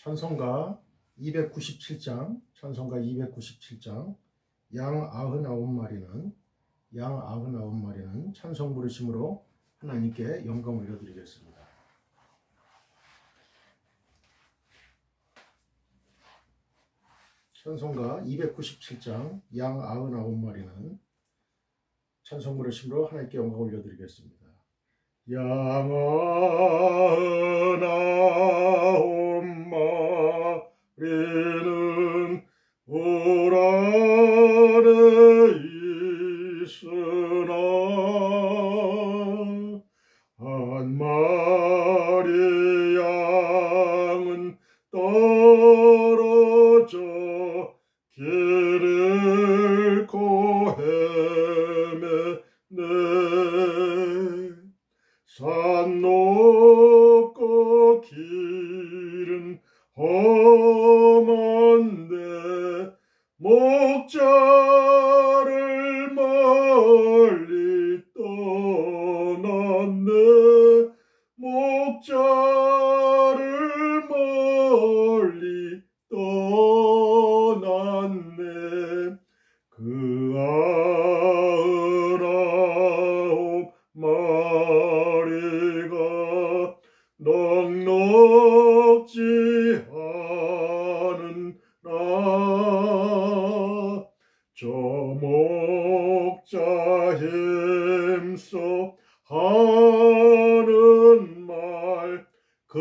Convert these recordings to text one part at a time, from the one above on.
찬송가 297장, 찬송가 297장, 양 99마리는 찬송 부르심으로 하나님께 영광 올려드리겠습니다. 찬송가 297장, 양 99마리는 찬송 부르심으로 하나님께 영광 올려드리겠습니다. 양 99마리는 올 안에 있으나 한 마리 양은 떨어져 길을 잃고 헤매네. 산 높고 길은 험한데 목자를 멀리 떠났네. 목자를 멀리 떠났네. 그 99마리가 넉넉지 않으나 저 목자 힘써 하는 말 그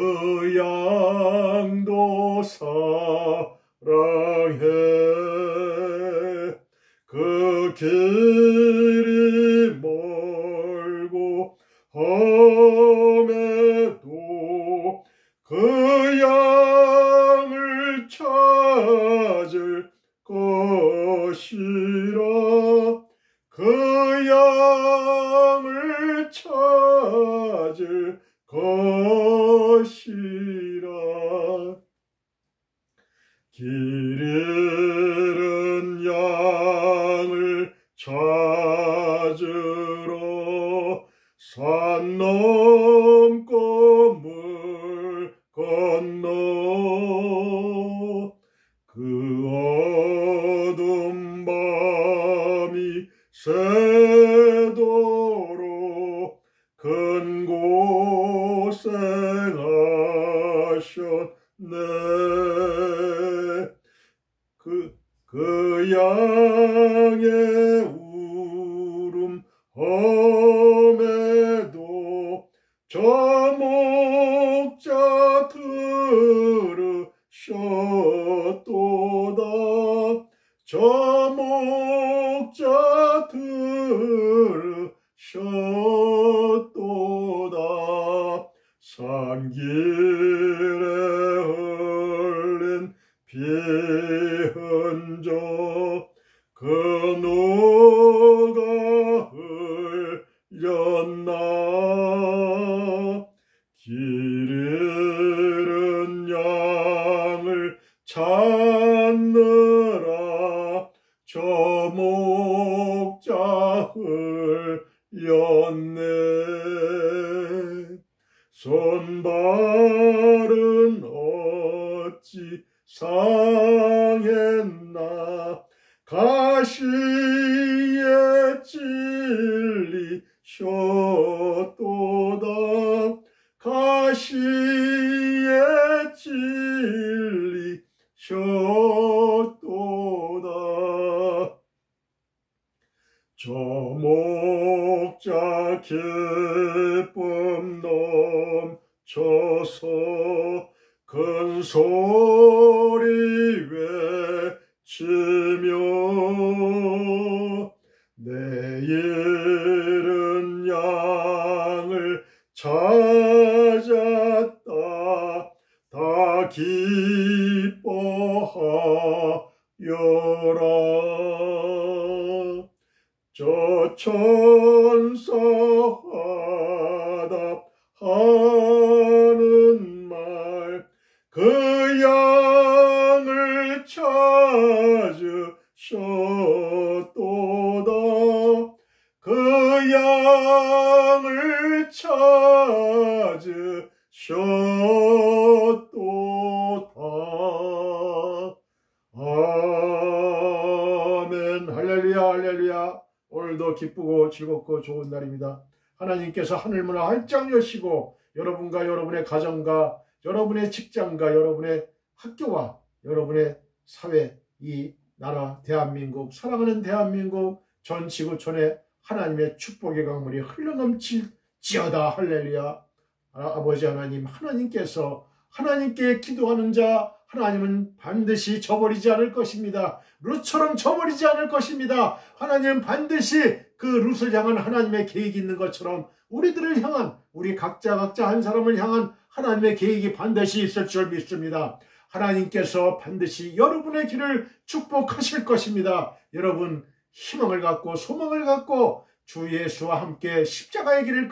양도 사랑해. 그 길이 멀고 험해도 그 양을 찾을 것이라. 그 양을 찾을 것이라. 길 잃은 양을 찾으러 산 넘고 물 건너 그 어두운 밤이 새도록 큰 고생하셨네. 그 양의 울음 험해도 저 목자 들으셨도다. 저 목자 들으셨도다. 산길에 흘린 피 흔적 그 누가 흘렸나. 길 잃은 양을 찾느라 저 목자 흘렸네. 손발은 어찌 상했나. 가시에 찔리셨도다. 가시에 찔리셨도다. 저 목자 기쁨 넘쳐서 큰 소리 외치며 내 잃은 양을 찾았다. 다 기뻐하여라. 저 천사 화답하는 말 그 양을 찾으셨도다. 그 양을 찾으셨도다. 즐겁고 좋은 날입니다. 하나님께서 하늘문을 활짝 여시고 여러분과 여러분의 가정과 여러분의 직장과 여러분의 학교와 여러분의 사회, 이 나라 대한민국, 사랑하는 대한민국 전 지구촌에 하나님의 축복의 강물이 흘러넘칠지어다. 할렐루야. 아버지 하나님, 하나님께 기도하는 자 하나님은 반드시 저버리지 않을 것입니다. 룻처럼 저버리지 않을 것입니다. 하나님은 반드시 그 룻을 향한 하나님의 계획이 있는 것처럼 우리들을 향한, 우리 각자 한 사람을 향한 하나님의 계획이 반드시 있을 줄 믿습니다. 하나님께서 반드시 여러분의 길을 축복하실 것입니다. 여러분, 희망을 갖고 소망을 갖고 주 예수와 함께 십자가의 길을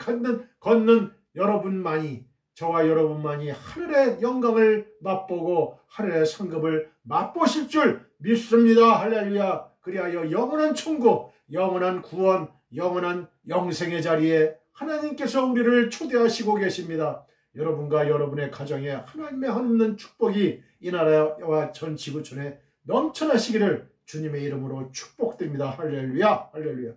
걷는 여러분만이, 저와 여러분만이 하늘의 영광을 맛보고 하늘의 상급을 맛보실 줄 믿습니다. 할렐루야. 그리하여 영원한 천국, 영원한 구원, 영원한 영생의 자리에 하나님께서 우리를 초대하시고 계십니다. 여러분과 여러분의 가정에 하나님의 한없는 축복이 이 나라와 전 지구촌에 넘쳐나시기를 주님의 이름으로 축복됩니다. 할렐루야. 할렐루야.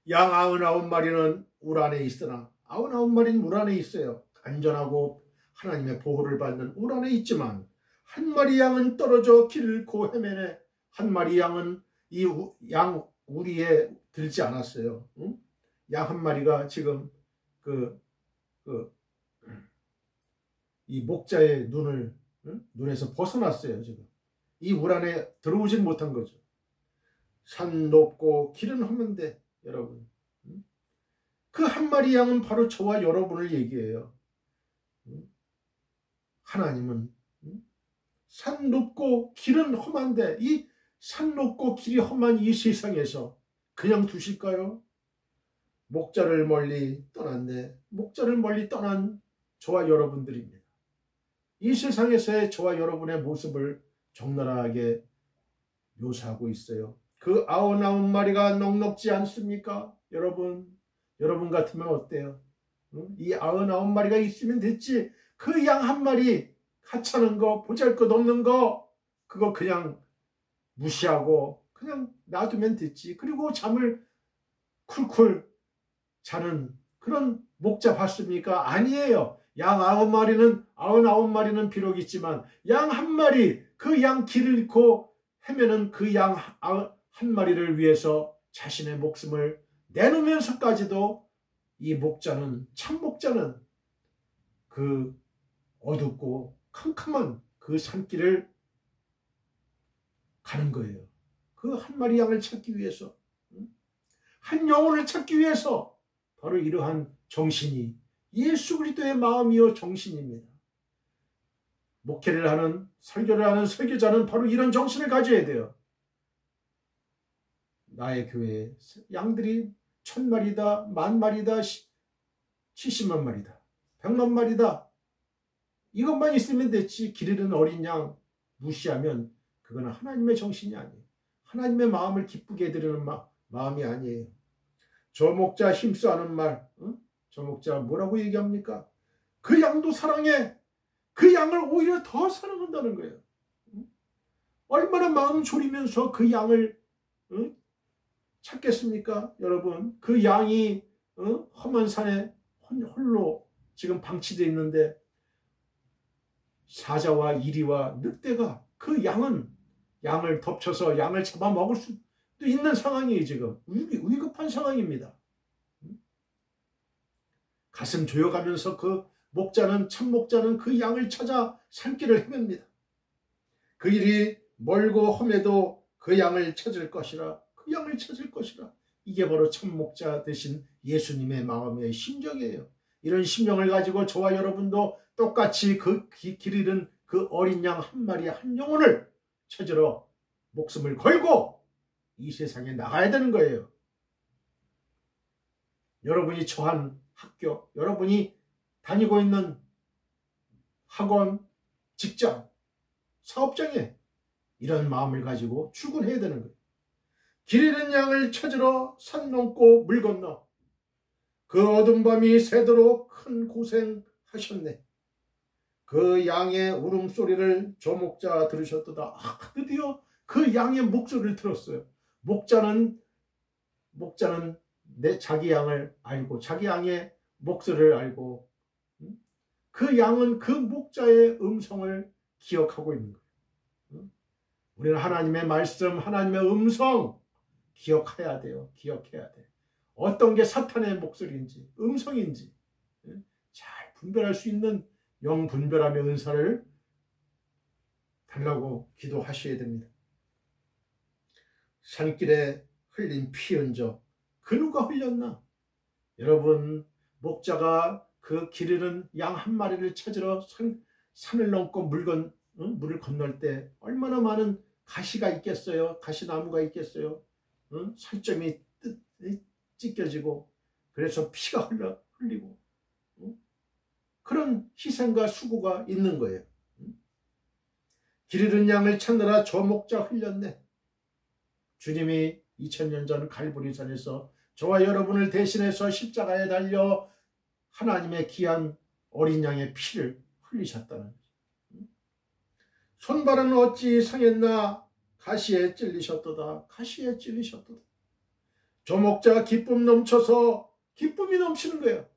양 99마리는 울 안에 있으나 99마리는 물 안에 있어요. 안전하고 하나님의 보호를 받는 울 안에 있지만 한 마리 양은 떨어져 길을 잃고 헤매네. 한 마리 양은 이 양 우리에 들지 않았어요. 응? 양 한 마리가 지금 이 목자의 눈에서 벗어났어요. 지금 이 울 안에 들어오진 못한 거죠. 산 높고 길은 험한데 여러분, 그 한 마리 양은 바로 저와 여러분을 얘기해요. 하나님은 산 높고 길은 험한데 이 산 높고 길이 험한 이 세상에서 그냥 두실까요? 목자를 멀리 떠났네. 목자를 멀리 떠난 저와 여러분들입니다. 이 세상에서의 저와 여러분의 모습을 적나라하게 묘사하고 있어요. 그 99마리가 넉넉지 않습니까? 여러분 같으면 어때요? 이 99마리가 있으면 됐지. 그 양 한 마리 하찮은 거, 보잘것없는 거, 그거 그냥 무시하고 그냥 놔두면 됐지. 그리고 잠을 쿨쿨 자는 그런 목자 봤습니까? 아니에요. 양 99마리는 비록 있지만 양 한 마리, 그 양 길을 잃고 헤매는 그 양 한 마리를 위해서 자신의 목숨을 내놓으면서까지도 이 목자는, 참 목자는 그 어둡고 캄캄한 그 산길을 가는 거예요. 그 한 마리 양을 찾기 위해서, 한 영혼을 찾기 위해서. 바로 이러한 정신이 예수 그리스도의 마음이요 정신입니다. 목회를 하는, 설교를 하는 설교자는 바로 이런 정신을 가져야 돼요. 나의 교회에 양들이 1000마리다, 10,000마리다, 70만 마리다, 100만 마리다. 이것만 있으면 됐지. 길 잃은 어린 양 무시하면 그거는 하나님의 정신이 아니에요. 하나님의 마음을 기쁘게 해드리는 마음이 아니에요. 저 목자 힘써하는 말, 저 목자 뭐라고 얘기합니까? 그 양도 사랑해. 그 양을 오히려 더 사랑한다는 거예요. 얼마나 마음 졸이면서 그 양을 찾겠습니까? 여러분, 그 양이 험한 산에 홀로 지금 방치되어 있는데 사자와 이리와 늑대가 그 양을 덮쳐서 양을 잡아먹을 수도 있는 상황이에요. 지금 위급한 상황입니다. 가슴 조여가면서 그 목자는, 참 목자는 그 양을 찾아 산길을 헤맵니다. 그 일이 멀고 험해도 그 양을 찾을 것이라, 그 양을 찾을 것이라. 이게 바로 참 목자 되신 예수님의 마음의 심정이에요. 이런 심정을 가지고 저와 여러분도 똑같이 그 길 잃은 그 어린 양 한 마리, 한 영혼을 찾으러 목숨을 걸고 이 세상에 나가야 되는 거예요. 여러분이 처한 학교, 여러분이 다니고 있는 학원, 직장, 사업장에 이런 마음을 가지고 출근해야 되는 거예요. 길 잃은 양을 찾으러 산 넘고 물 건너 그 어둠 밤이 새도록 큰 고생하셨네. 그 양의 울음소리를 저 목자 들으셨도다. 드디어 그 양의 목소리를 들었어요. 목자는 목자는 자기 양을 알고 자기 양의 목소리를 알고 그 양은 그 목자의 음성을 기억하고 있는 거예요. 우리는 하나님의 말씀, 하나님의 음성 기억해야 돼요. 기억해야 돼. 어떤 게 사탄의 목소리인지, 음성인지 잘 분별할 수 있는 영분별함의 은사를 달라고 기도하셔야 됩니다. 산길에 흘린 피 흔적, 그 누가 흘렸나? 여러분, 목자가 그 길 잃은 양 한 마리를 찾으러 산을 넘고 물을 건널 때 얼마나 많은 가시가 있겠어요? 가시나무가 있겠어요? 살점이 찢겨지고 그래서 피가 흘리고 그런 희생과 수고가 있는 거예요. 길 잃은 양을 찾느라 저 목자 흘렸네. 주님이 2000년 전 갈보리산에서 저와 여러분을 대신해서 십자가에 달려 하나님의 귀한 어린 양의 피를 흘리셨다는 거죠. 손발은 어찌 상했나? 가시에 찔리셨도다. 가시에 찔리셨도다. 저 목자가 기쁨이 넘치는 거예요.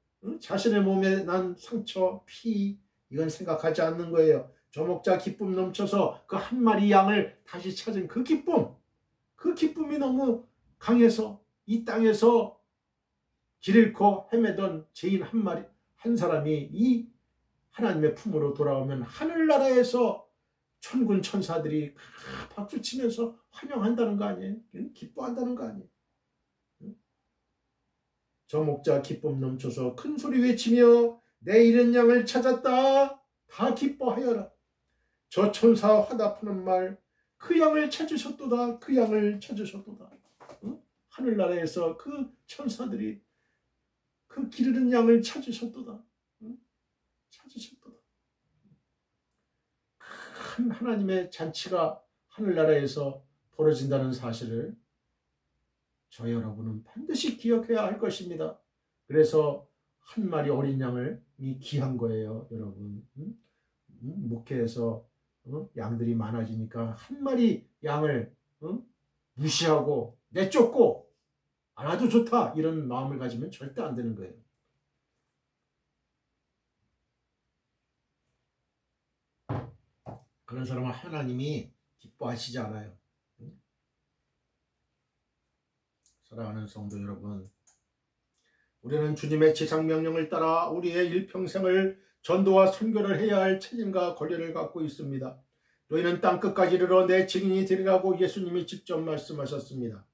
자신의 몸에 난 상처, 피, 이건 생각하지 않는 거예요. 저 목자 기쁨 넘쳐서 그 한 마리 양을 다시 찾은 그 기쁨이 너무 강해서 이 땅에서 길 잃고 헤매던 죄인 한 사람이 이 하나님의 품으로 돌아오면 하늘나라에서 천군 천사들이 박수치면서 환영한다는 거 아니에요? 기뻐한다는 거 아니에요? 저 목자 기쁨 넘쳐서 큰 소리 외치며 내 잃은 양을 찾았다. 다 기뻐하여라. 저 천사 화답하는 말, 그 양을 찾으셨도다. 그 양을 찾으셨도다. 하늘나라에서 그 천사들이 그 길 잃은 양을 찾으셨도다. 찾으셨도다. 큰 하나님의 잔치가 하늘나라에서 벌어진다는 사실을 저 여러분은 반드시 기억해야 할 것입니다. 그래서 한 마리 어린 양을 귀한 거예요, 여러분. 목회에서 양들이 많아지니까 한 마리 양을 무시하고 내쫓고 알아도 좋다 이런 마음을 가지면 절대 안 되는 거예요. 그런 사람은 하나님이 기뻐하시지 않아요. 사랑하는 성도 여러분, 우리는 주님의 지상명령을 따라 우리의 일평생을 전도와 선교를 해야 할 책임과 권리를 갖고 있습니다. 너희는 땅끝까지 이르러 내 증인이 되리라고 예수님이 직접 말씀하셨습니다.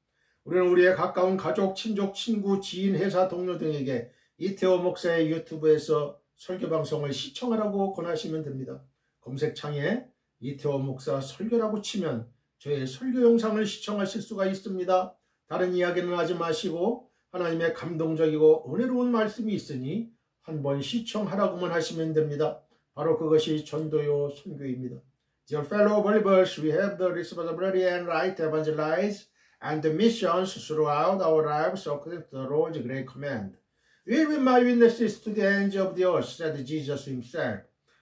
우리는 우리의 가까운 가족, 친족, 친구, 지인, 회사 동료 등에게 이태호 목사의 유튜브에서 설교방송을 시청하라고 권하시면 됩니다. 검색창에 이태호 목사 설교라고 치면 저의 설교 영상을 시청하실 수가 있습니다. 다른 이야기는 하지 마시고 하나님의 감동적이고 은혜로운 말씀이 있으니 한번 시청하라고만 하시면 됩니다. 바로 그것이 전도요 선교입니다. Dear fellow believers, we have the responsibility and right to evangelize and the missions throughout our lives according to the Lord's great command. We will be my witnesses to the ends of the earth, said Jesus himself.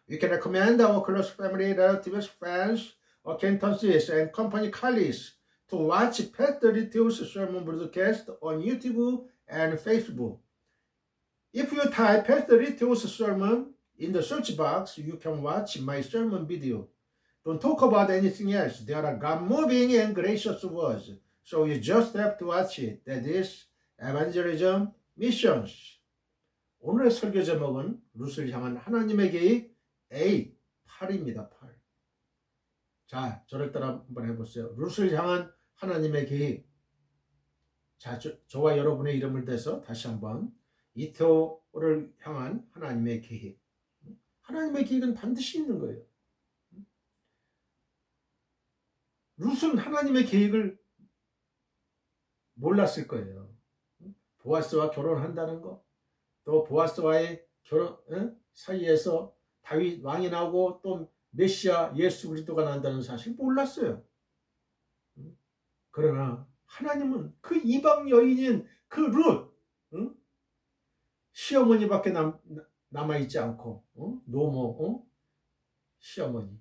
We can recommend our close family, relatives, friends, acquaintances, and company colleagues to watch Pastor Riteo's sermon broadcast on YouTube and Facebook. If you type Pastor Riteo's sermon in the search box, you can watch my sermon video. Don't talk about anything else. There are God-moving and gracious words, so you just have to watch it. That is evangelism missions. 오늘의 설교 제목은 룻을 향한 하나님의 계획 A, 8입니다. 8. 자, 저를 따라 한번 해보세요. 룻을 향한 하나님의 계획. 자, 저와 여러분의 이름을 대서 다시 한번 이태호를 향한 하나님의 계획. 하나님의 계획은 반드시 있는 거예요. 룻은 하나님의 계획을 몰랐을 거예요. 보아스와 결혼한다는 거, 또 보아스와의 결혼 사이에서 다윗 왕이 나오고 또 메시아 예수 그리스도가 난다는 사실 몰랐어요. 그러나 하나님은 그 이방 여인인 그 룻, 시어머니밖에 남아있지 않고 노모, 시어머니,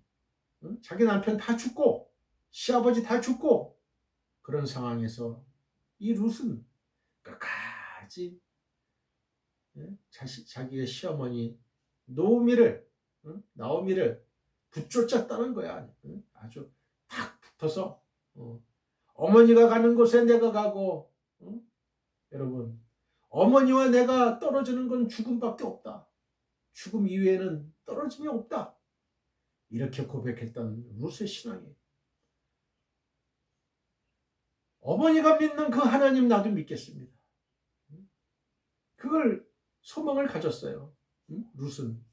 자기 남편 다 죽고 시아버지 다 죽고 그런 상황에서 이 룻은 끝까지 자기의 시어머니 나오미를 붙쫓았다는 거야. 아주 탁 붙어서 어머니가 가는 곳에 내가 가고, 여러분, 어머니와 내가 떨어지는 건 죽음밖에 없다. 죽음 이외에는 떨어짐이 없다. 이렇게 고백했던 룻의 신앙이에요. 어머니가 믿는 그 하나님 나도 믿겠습니다. 그걸 소망을 가졌어요. 룻은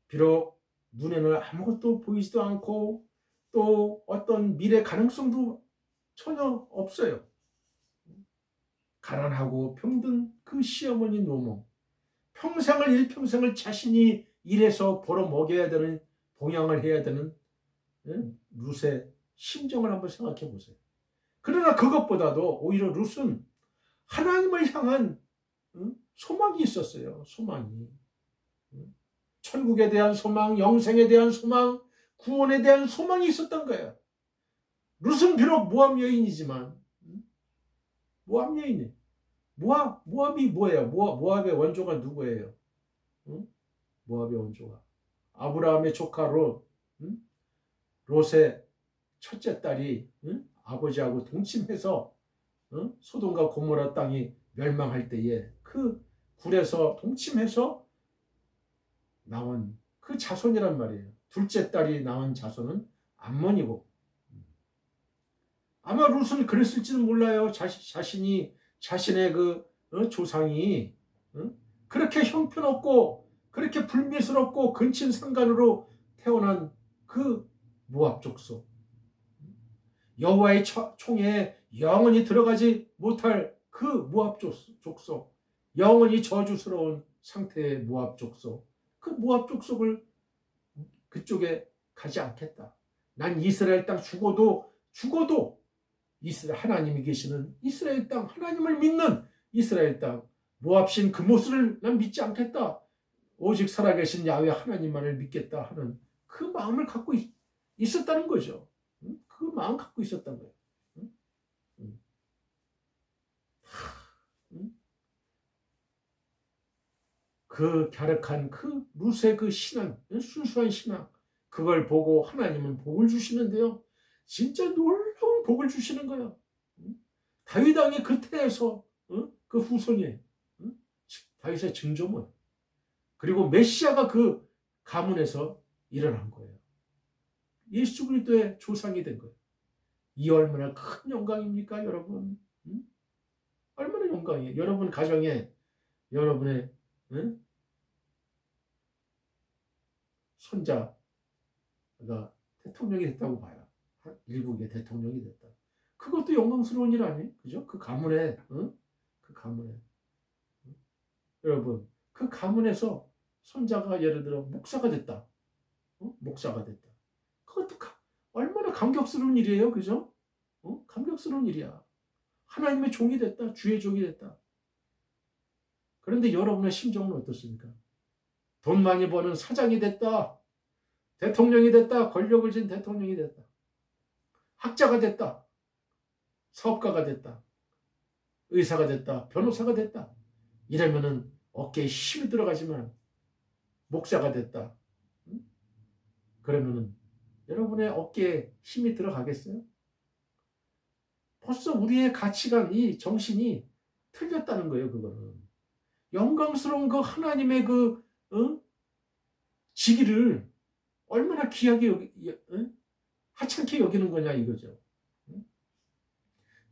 비록 눈에는 아무것도 보이지도 않고 또 어떤 미래 가능성도 전혀 없어요. 가난하고 병든 그 시어머니 노모, 일평생을 자신이 일해서 벌어 먹여야 되는, 봉양을 해야 되는 룻의 심정을 한번 생각해 보세요. 그러나 그것보다도 오히려 룻은 하나님을 향한 소망이 있었어요. 소망이. 천국에 대한 소망, 영생에 대한 소망, 구원에 대한 소망이 있었던 거예요. 룻은 비록 모압 여인이지만, 모압 여인이, 모압이 뭐예요? 모압의 원조가 누구예요? 모압의 원조가 아브라함의 조카 롯의 첫째 딸이 아버지하고 동침해서 소돔과 고모라 땅이 멸망할 때에 그 굴에서 동침해서 나온 그 자손이란 말이에요. 둘째 딸이 낳은 자손은 암몬이고, 아마 룻은 그랬을지는 몰라요. 자신의 그 조상이 그렇게 형편없고 그렇게 불미스럽고 근친상간으로 태어난 그 모압 족속, 여호와의 총에 영원히 들어가지 못할 그 모압 족속, 영원히 저주스러운 상태의 모압 족속, 그 모압 족속을 그쪽에 가지 않겠다. 난 이스라엘 땅 죽어도 하나님이 계시는 이스라엘 땅, 하나님을 믿는 이스라엘 땅, 모압신 그 모습을 난 믿지 않겠다. 오직 살아계신 야훼 하나님만을 믿겠다 하는 그 마음을 갖고 있었다는 거죠. 그 마음 갖고 있었던 거예요. 그 갸륵한 그 룻의 그 신앙, 순수한 신앙, 그걸 보고 하나님은 복을 주시는데요. 진짜 놀라운 복을 주시는 거예요. 다윗 왕의 그 태에서 그 후손이 다윗의 증조문, 그리고 메시아가 그 가문에서 일어난 거예요. 예수 그리스도의 조상이 된 거예요. 이 얼마나 큰 영광입니까, 여러분? 얼마나 영광이에요. 여러분 가정에 여러분의 손자가 대통령이 됐다고 봐요. 일국의 대통령이 됐다. 그것도 영광스러운 일 아니에요? 그죠? 그 가문에, 그 가문에. 여러분, 그 가문에서 손자가 예를 들어 목사가 됐다. 목사가 됐다. 그것도 얼마나 감격스러운 일이에요. 그죠? 감격스러운 일이야. 하나님의 종이 됐다. 주의 종이 됐다. 그런데 여러분의 심정은 어떻습니까? 돈 많이 버는 사장이 됐다. 대통령이 됐다. 권력을 쥔 대통령이 됐다. 학자가 됐다. 사업가가 됐다. 의사가 됐다. 변호사가 됐다. 이러면은 어깨에 힘이 들어가지만 목사가 됐다. 그러면은 여러분의 어깨에 힘이 들어가겠어요? 벌써 우리의 가치관, 이 정신이 틀렸다는 거예요. 그거는 영광스러운 그 하나님의 그 직위를 얼마나 귀하게 하찮게 여기는 거냐 이거죠.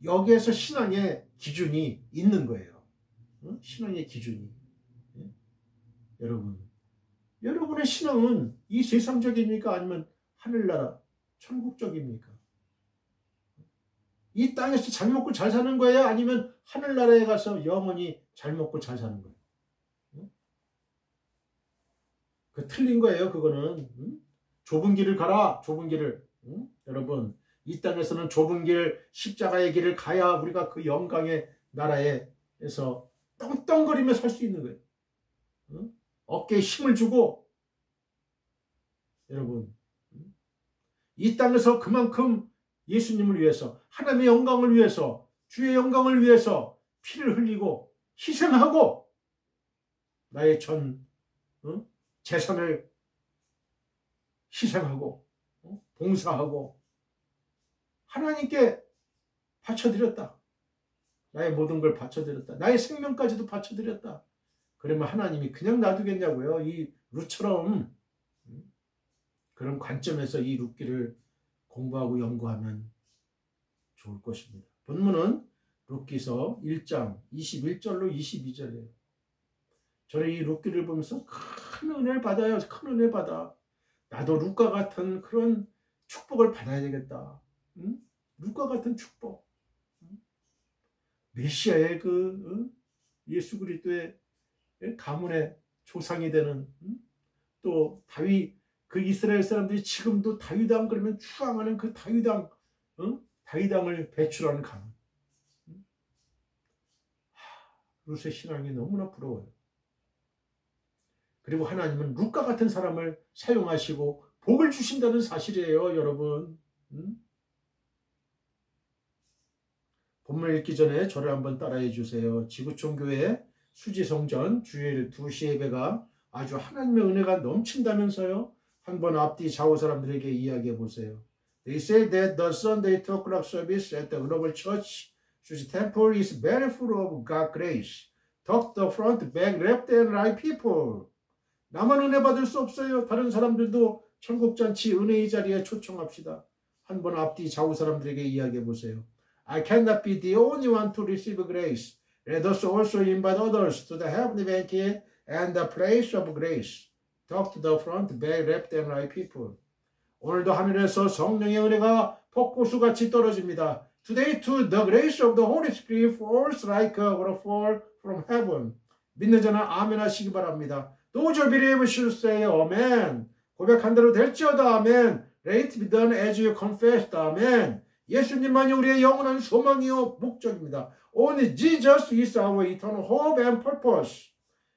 여기에서 신앙의 기준이 있는 거예요. 신앙의 기준이. 여러분의 신앙은 이 세상적입니까? 아니면 하늘나라 천국적입니까? 이 땅에서 잘 먹고 잘 사는 거예요? 아니면 하늘나라에 가서 영원히 잘 먹고 잘 사는 거예요? 그 틀린 거예요. 그거는. 좁은 길을 가라. 좁은 길을. 여러분, 이 땅에서는 좁은 길, 십자가의 길을 가야 우리가 그 영광의 나라에서 떵떵거리며 살 수 있는 거예요. 어깨에 힘을 주고, 여러분, 이 땅에서 그만큼 예수님을 위해서, 하나님의 영광을 위해서, 주의 영광을 위해서 피를 흘리고 희생하고 나의 전 재산을 희생하고 봉사하고 하나님께 바쳐드렸다. 나의 모든 걸 바쳐드렸다. 나의 생명까지도 바쳐드렸다. 그러면 하나님이 그냥 놔두겠냐고요. 이 룻처럼 그런 관점에서 이 룻기를 공부하고 연구하면 좋을 것입니다. 본문은 룻기서 1장 21절로 22절이에요. 저는 이 룻기를 보면서 큰 은혜를 받아요. 큰 은혜 받아. 나도 룻과 같은 그런 축복을 받아야 되겠다. 룻과 같은 축복. 메시아의 예수 그리스도의 가문의 조상이 되는 또 다윗 그 이스라엘 사람들이 지금도 다윗왕 그러면 추앙하는 그 다윗왕을 배출하는 가문. 룻의 신앙이 너무나 부러워요. 그리고 하나님은 룻과 같은 사람을 사용하시고 복을 주신다는 사실이에요, 여러분. 본문 읽기 전에 저를 한번 따라해 주세요. 지구촌 교회 수지성전 주일 2시 예배가 아주 하나님의 은혜가 넘친다면서요. 한번 앞뒤 좌우 사람들에게 이야기해 보세요. They say that the Sunday 2 o'clock service at the Global Church Suji Temple is very full of God's grace. Talk the front, back, left and right people. 나만 은혜 받을 수 없어요. 다른 사람들도 천국잔치 은혜의 자리에 초청합시다. 한번 앞뒤 좌우 사람들에게 이야기해 보세요. I cannot be the only one to receive grace. Let us also invite others to the heavenly banquet and the place of grace. Talk to the front, back, left and right people. 오늘도 하늘에서 성령의 은혜가 폭포수같이 떨어집니다. Today too the grace of the Holy Spirit falls like a waterfall from heaven. 믿는 자는 아멘 하시기 바랍니다. Those who believe should say amen. 고백한 대로 될지어다 아멘. Let it be done as you confessed 아멘. 예수님만이 우리의 영원한 소망이요 목적입니다. Only Jesus is our eternal hope and purpose.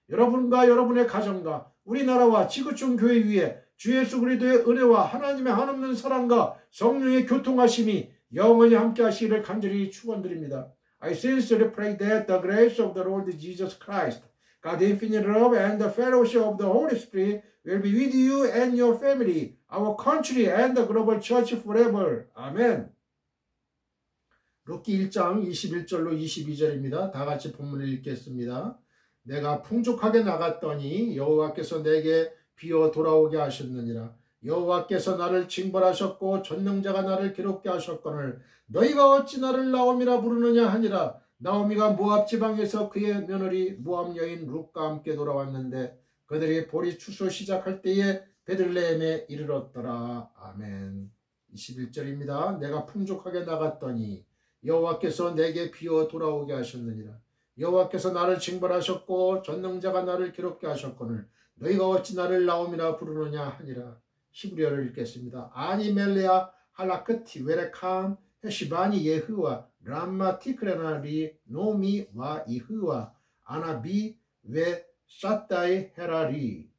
여러분과 여러분의 가정과 우리나라와 지구촌 교회 위에 주 예수 그리스도의 은혜와 하나님의 한없는 사랑과 성령의 교통하심이 영원히 함께 하시기를 간절히 축원드립니다. I sincerely pray that the grace of the Lord Jesus Christ, God's infinite love and the fellowship of the Holy Spirit will be with you and your family, our country and the global church forever. 아멘. 룻기 1장 21절로 22절입니다. 다 같이 본문을 읽겠습니다. 내가 풍족하게 나갔더니 여호와께서 내게 비어 돌아오게 하셨느니라. 여호와께서 나를 징벌하셨고 전능자가 나를 괴롭게 하셨거늘 너희가 어찌 나를 나오미라 부르느냐 하니라. 나오미가 모압 지방에서 그의 며느리 모압 여인 룻과 함께 돌아왔는데 그들이 보리 추수 시작할 때에 베들레헴에 이르렀더라. 아멘. 21절입니다. 내가 풍족하게 나갔더니 여호와께서 내게 비어 돌아오게 하셨느니라. 여호와께서 나를 징벌하셨고 전능자가 나를 괴롭게 하셨거늘 너희가 어찌 나를 나오미라 부르느냐 하니라. 히브리어를 읽겠습니다. 아니 멜레아 할라크티 웨레캄 헤시바니 예흐와 람마 티크레나리 노미 와 이흐와 아나비 웨 샷다이 헤라리.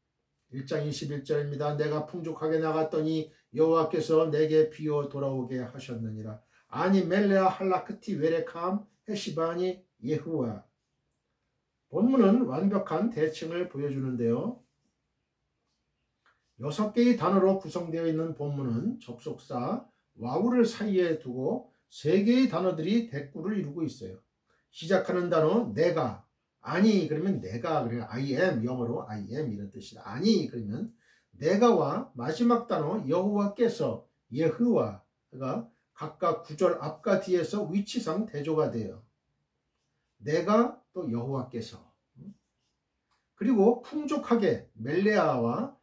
1장 21절입니다. 내가 풍족하게 나갔더니 여호와께서 내게 비어 돌아오게 하셨느니라. 아니 멜레아 할라크티 웨레캄 헤시바니 예흐와. 본문은 완벽한 대칭을 보여주는데요. 6개의 단어로 구성되어 있는 본문은 접속사 와우를 사이에 두고 3개의 단어들이 대꾸를 이루고 있어요. 시작하는 단어 내가, 아니 그러면 내가, 그래요. I am, 영어로 I am 이런 뜻이다. 아니 그러면 내가와 마지막 단어 여호와께서 예흐와가 각각 구절 앞과 뒤에서 위치상 대조가 돼요. 내가 또 여호와께서. 그리고 풍족하게 멜레아와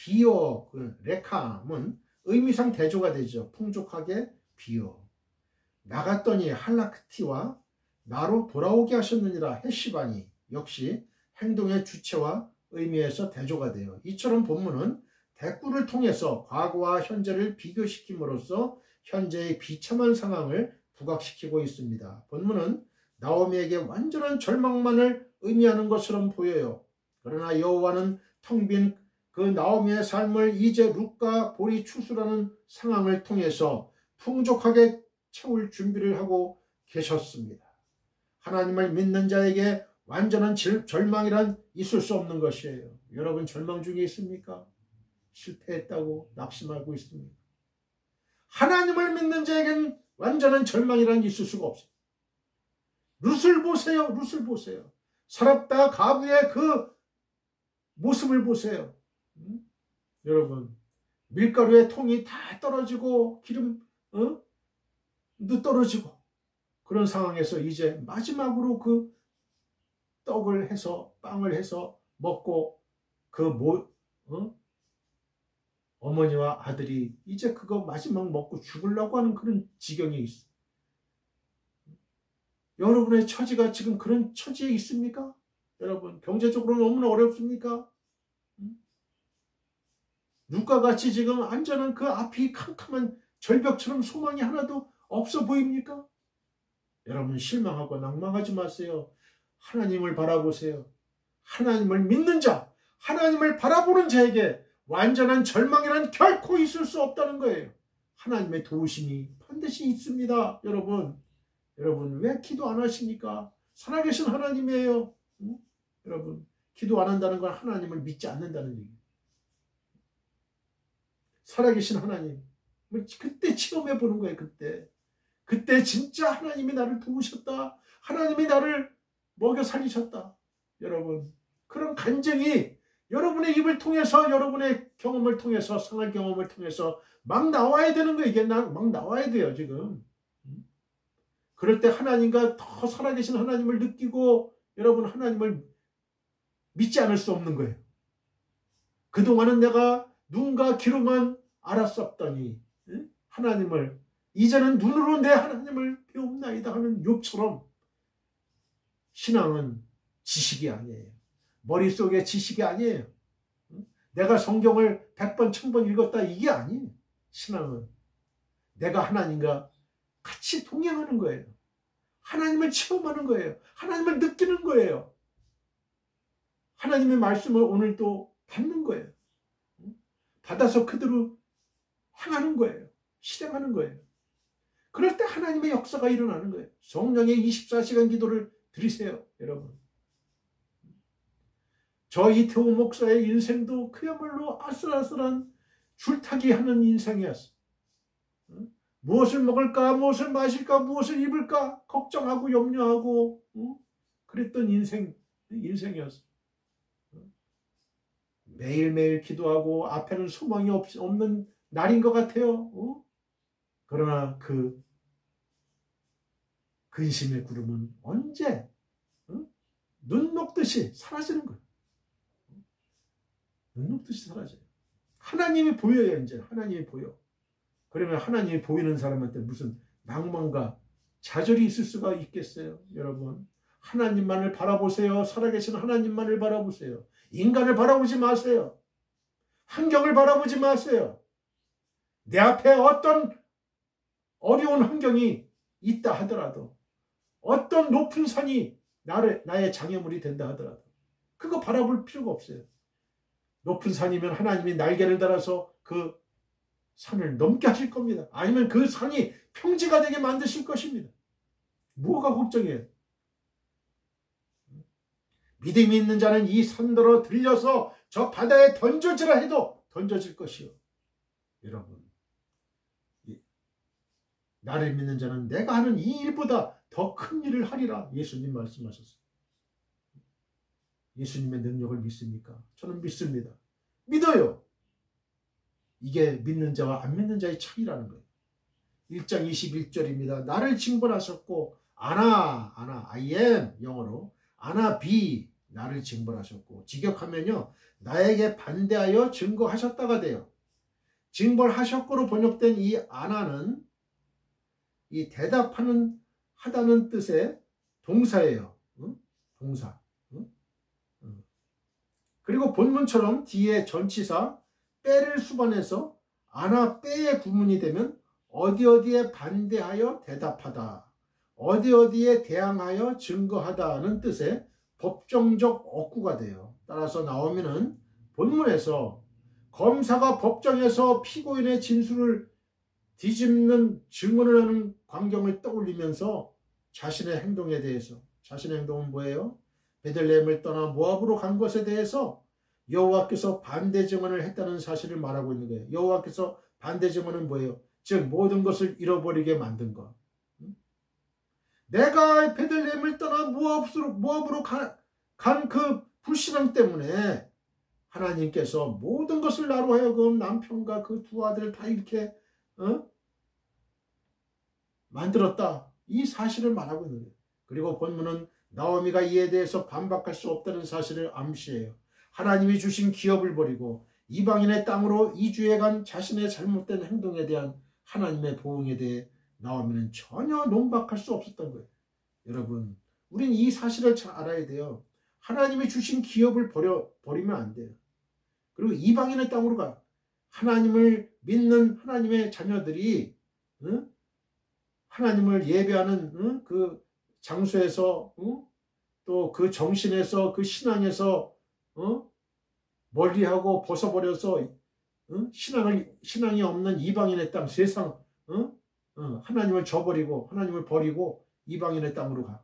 비어 레캄은 의미상 대조가 되죠. 풍족하게 비어. 나갔더니 할라크티와 나로 돌아오게 하셨느니라 헤시바니 역시 행동의 주체와 의미에서 대조가 돼요. 이처럼 본문은 대꾸를 통해서 과거와 현재를 비교시킴으로써 현재의 비참한 상황을 부각시키고 있습니다. 본문은 나오미에게 완전한 절망만을 의미하는 것처럼 보여요. 그러나 여호와는 텅 빈 그 나오미의 삶을 이제 룻과 보리 추수라는 상황을 통해서 풍족하게 채울 준비를 하고 계셨습니다. 하나님을 믿는 자에게 완전한 절망이란 있을 수 없는 것이에요. 여러분 절망 중에 있습니까? 실패했다고 낙심하고 있습니까? 하나님을 믿는 자에겐 완전한 절망이란 있을 수가 없어요. 룻을 보세요. 룻을 보세요. 서랍다 가부의 그 모습을 보세요. 여러분 밀가루의 통이 다 떨어지고 기름도 떨어지고 그런 상황에서 이제 마지막으로 그 떡을 해서 빵을 해서 먹고 어머니와 아들이 이제 그거 마지막 먹고 죽으려고 하는 그런 지경에 있어. 여러분의 처지가 지금 그런 처지에 있습니까? 여러분 경제적으로 너무나 어렵습니까? 룻과 같이 지금 안전한 그 앞이 캄캄한 절벽처럼 소망이 하나도 없어 보입니까? 여러분 실망하고 낭망하지 마세요. 하나님을 바라보세요. 하나님을 믿는 자, 하나님을 바라보는 자에게 완전한 절망이란 결코 있을 수 없다는 거예요. 하나님의 도우심이 반드시 있습니다. 여러분 왜 기도 안 하십니까? 살아계신 하나님이에요. 여러분 기도 안 한다는 건 하나님을 믿지 않는다는 얘기예요. 살아계신 하나님 그때 체험해 보는 거예요. 그때 진짜 하나님이 나를 도우셨다. 하나님이 나를 먹여 살리셨다. 여러분 그런 간증이 여러분의 입을 통해서 여러분의 경험을 통해서 생활 경험을 통해서 막 나와야 되는 거예요. 이게 막 나와야 돼요. 지금 그럴 때 하나님과 더 살아계신 하나님을 느끼고 여러분 하나님을 믿지 않을 수 없는 거예요. 그동안은 내가 눈과 귀로만 알았었더니 하나님을 이제는 눈으로 내 하나님을 배움나이다 하는 욥처럼 신앙은 지식이 아니에요. 머릿속에 지식이 아니에요. 내가 성경을 100번 1000번 읽었다 이게 아니에요. 신앙은 내가 하나님과 같이 동행하는 거예요. 하나님을 체험하는 거예요. 하나님을 느끼는 거예요. 하나님의 말씀을 오늘도 받는 거예요. 받아서 그대로 행하는 거예요. 실행하는 거예요. 그럴 때 하나님의 역사가 일어나는 거예요. 성령의 24시간 기도를 드리세요. 여러분 저 이태호 목사의 인생도 그야말로 아슬아슬한 줄타기 하는 인생이었어요. 무엇을 먹을까 무엇을 마실까 무엇을 입을까 걱정하고 염려하고 그랬던 인생이었어요. 매일매일 기도하고 앞에는 소망이 없는 날인 것 같아요. 그러나 그 근심의 구름은 언제 눈 녹듯이 사라지는 거예요. 눈 녹듯이 사라져요. 하나님이 보여요. 이제 하나님이 보여. 그러면 하나님이 보이는 사람한테 무슨 낭만과 좌절이 있을 수가 있겠어요? 여러분 하나님만을 바라보세요. 살아계신 하나님만을 바라보세요. 인간을 바라보지 마세요. 환경을 바라보지 마세요. 내 앞에 어떤 어려운 환경이 있다 하더라도 어떤 높은 산이 나의 장애물이 된다 하더라도 그거 바라볼 필요가 없어요. 높은 산이면 하나님이 날개를 달아서 그 산을 넘게 하실 겁니다. 아니면 그 산이 평지가 되게 만드실 것입니다. 뭐가 걱정이에요? 믿음이 있는 자는 이 산더러 들려서 저 바다에 던져지라 해도 던져질 것이요. 여러분 나를 믿는 자는 내가 하는 이 일보다 더 큰 일을 하리라 예수님 말씀하셨어요. 예수님의 능력을 믿습니까? 저는 믿습니다. 믿어요. 이게 믿는 자와 안 믿는 자의 차이라는 거예요. 1장 21절입니다. 나를 징벌하셨고 아나 I am 영어로 아나 be 나를 징벌하셨고 직역하면요 나에게 반대하여 증거하셨다가 돼요. 징벌하셨고로 번역된 이 아나는 이 대답하는 하다는 뜻의 동사예요. 동사. 그리고 본문처럼 뒤에 전치사 빼를 수반해서 아나 빼의 구문이 되면 어디에 반대하여 대답하다, 어디에 대항하여 증거하다는 뜻의 법정적 어구가 돼요. 따라서 나오면은 본문에서 검사가 법정에서 피고인의 진술을 뒤집는 증언을 하는 광경을 떠올리면서 자신의 행동에 대해서 자신의 행동은 뭐예요? 베들레헴을 떠나 모압으로 간 것에 대해서 여호와께서 반대 증언을 했다는 사실을 말하고 있는 거예요. 여호와께서 반대 증언은 뭐예요? 즉 모든 것을 잃어버리게 만든 것. 내가 베들레헴을 떠나 모압으로 간 그 불신앙 때문에 하나님께서 모든 것을 나로 하여금 남편과 그 두 아들을 다 이렇게 만들었다. 이 사실을 말하고 있는 거예요. 그리고 본문은 나오미가 이에 대해서 반박할 수 없다는 사실을 암시해요. 하나님이 주신 기업을 버리고 이방인의 땅으로 이주해 간 자신의 잘못된 행동에 대한 하나님의 보응에 대해 나오미는 전혀 논박할 수 없었던 거예요. 여러분, 우린 이 사실을 잘 알아야 돼요. 하나님이 주신 기업을 버리면 안 돼요. 그리고 이방인의 땅으로 가. 하나님을 믿는 하나님의 자녀들이 하나님을 예배하는 그 장소에서 또 그 정신에서 그 신앙에서 멀리하고 벗어버려서 신앙이 없는 이방인의 땅 세상 하나님을 저버리고 하나님을 버리고 이방인의 땅으로 가.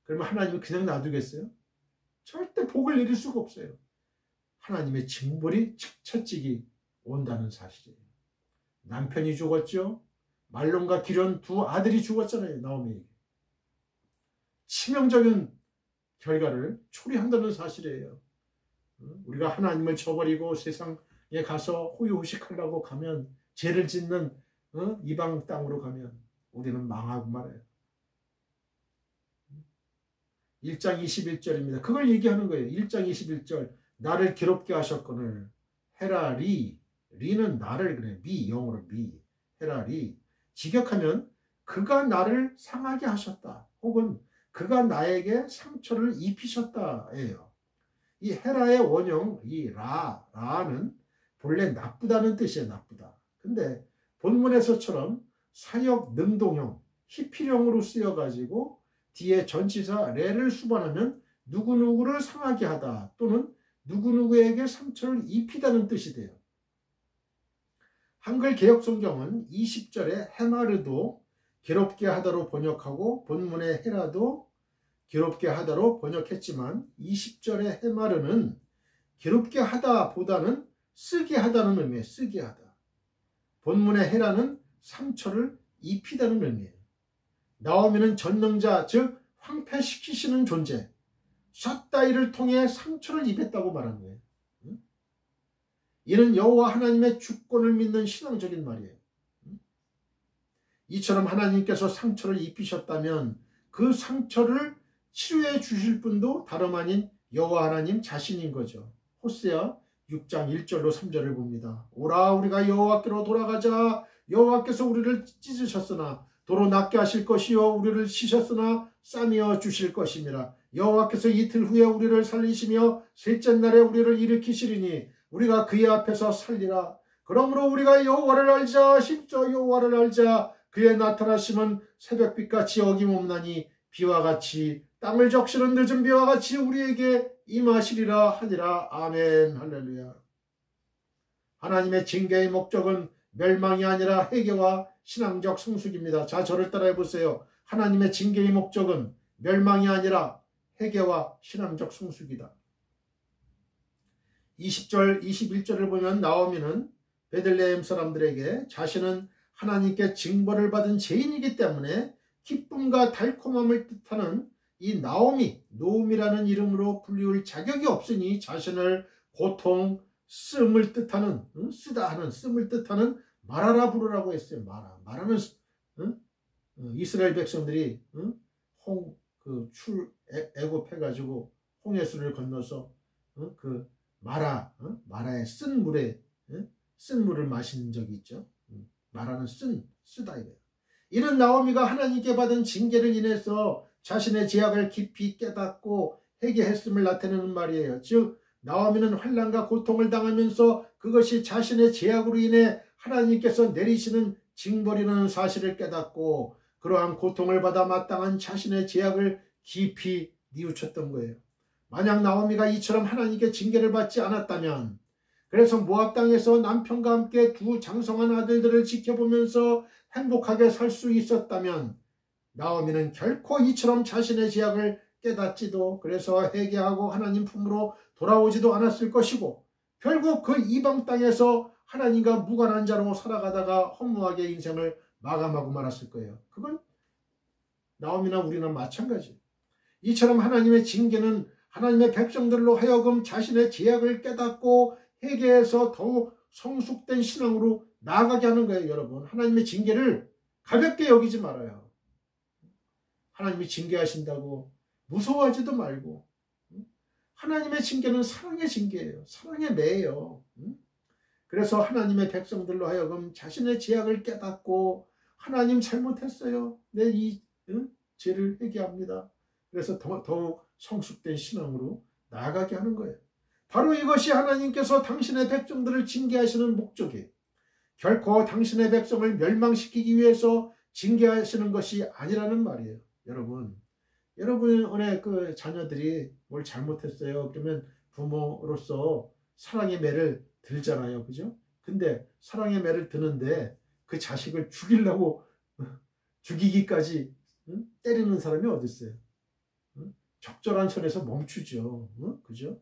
그러면 하나님이 그냥 놔두겠어요? 절대 복을 내릴 수가 없어요. 하나님의 징벌이 채찍이 온다는 사실이에요. 남편이 죽었죠. 말론과 기련 두 아들이 죽었잖아요. 나오미에게. 치명적인 결과를 초래한다는 사실이에요. 우리가 하나님을 저버리고 세상에 가서 호의호식하려고 가면, 죄를 짓는 이방 땅으로 가면 우리는 망하고 말아요. 1장 21절입니다. 그걸 얘기하는 거예요. 1장 21절. 나를 괴롭게 하셨거늘 헤라리, 리는 나를 그래. 미, 영어로 미. 헤라리. 직역하면 그가 나를 상하게 하셨다. 혹은 그가 나에게 상처를 입히셨다예요. 이 헤라의 원형, 이 라는 본래 나쁘다는 뜻이에요. 나쁘다. 근데 본문에서처럼 사역 능동형, 히필형으로 쓰여가지고 뒤에 전치사 레를 수반하면 누구누구를 상하게 하다 또는 누구누구에게 상처를 입히다는 뜻이 돼요. 한글 개역성경은 20절에 헤마르도 괴롭게 하다로 번역하고 본문의 헤라도 괴롭게 하다로 번역했지만 20절의 헤마르는 괴롭게 하다 보다는 쓰게 하다는 의미예요. 쓰게 하다. 본문의 헤라는 상처를 입히다는 의미예요. 나오미는 전능자, 즉 황폐시키시는 존재, 샷다이를 통해 상처를 입혔다고 말하는 거예요. 이는 여호와 하나님의 주권을 믿는 신앙적인 말이에요. 이처럼 하나님께서 상처를 입히셨다면 그 상처를 치료해 주실 분도 다름 아닌 여호와 하나님 자신인 거죠. 호세아 6장 1절로 3절을 봅니다. 오라 우리가 여호와께로 돌아가자. 여호와께서 우리를 찢으셨으나 도로 낫게 하실 것이요 우리를 치셨으나 싸매어 주실 것이니라. 여호와께서 이틀 후에 우리를 살리시며 셋째 날에 우리를 일으키시리니 우리가 그의 앞에서 살리라. 그러므로 우리가 여호와를 알자. 심저 여호와를 알자. 그의 나타나심은 새벽빛같이 어김없나니 비와 같이 땅을 적시는 늦은 비와 같이 우리에게 임하시리라 하니라. 아멘. 할렐루야. 하나님의 징계의 목적은 멸망이 아니라 회개와 신앙적 성숙입니다. 자, 저를 따라해 보세요. 하나님의 징계의 목적은 멸망이 아니라 회개와 신앙적 성숙이다. 20절, 21절을 보면 나오미는 베들레헴 사람들에게 자신은 하나님께 징벌을 받은 죄인이기 때문에 기쁨과 달콤함을 뜻하는 이 노음이라는 이름으로 불리울 자격이 없으니 자신을 고통, 씀을 뜻하는, 쓰다 하는, 씀을 뜻하는 마라라 부르라고 했어요. 마라는 이스라엘 백성들이 애굽해가지고 홍해수를 건너서 그 마라의 쓴 물을 마신 적이 있죠. 마라는 쓰다 이거예요. 이는 나오미가 하나님께 받은 징계를 인해서 자신의 죄악을 깊이 깨닫고 회개했음을 나타내는 말이에요. 즉 나오미는 환난과 고통을 당하면서 그것이 자신의 죄악으로 인해 하나님께서 내리시는 징벌이라는 사실을 깨닫고 그러한 고통을 받아 마땅한 자신의 죄악을 깊이 뉘우쳤던 거예요. 만약 나오미가 이처럼 하나님께 징계를 받지 않았다면, 그래서 모압 땅에서 남편과 함께 두 장성한 아들들을 지켜보면서 행복하게 살 수 있었다면 나오미는 결코 이처럼 자신의 죄악을 깨닫지도 그래서 회개하고 하나님 품으로 돌아오지도 않았을 것이고 결국 그 이방 땅에서 하나님과 무관한 자로 살아가다가 허무하게 인생을 마감하고 말았을 거예요. 그건 나오미나 우리나 마찬가지. 이처럼 하나님의 징계는 하나님의 백성들로 하여금 자신의 죄악을 깨닫고 회개해서 더욱 성숙된 신앙으로 나아가게 하는 거예요. 여러분, 하나님의 징계를 가볍게 여기지 말아요. 하나님이 징계하신다고 무서워하지도 말고, 하나님의 징계는 사랑의 징계예요. 사랑의 매예요. 그래서 하나님의 백성들로 하여금 자신의 죄악을 깨닫고 하나님 잘못했어요. 내 이 죄를 회개합니다. 그래서 더욱 성숙된 신앙으로 나아가게 하는 거예요. 바로 이것이 하나님께서 당신의 백성들을 징계하시는 목적이에요. 결코 당신의 백성을 멸망시키기 위해서 징계하시는 것이 아니라는 말이에요. 여러분의 그 자녀들이 뭘 잘못했어요. 그러면 부모로서 사랑의 매를 들잖아요. 그죠? 근데 사랑의 매를 드는데 그 자식을 죽이려고 죽이기까지 때리는 사람이 어디 있어요? 적절한 선에서 멈추죠. 그죠?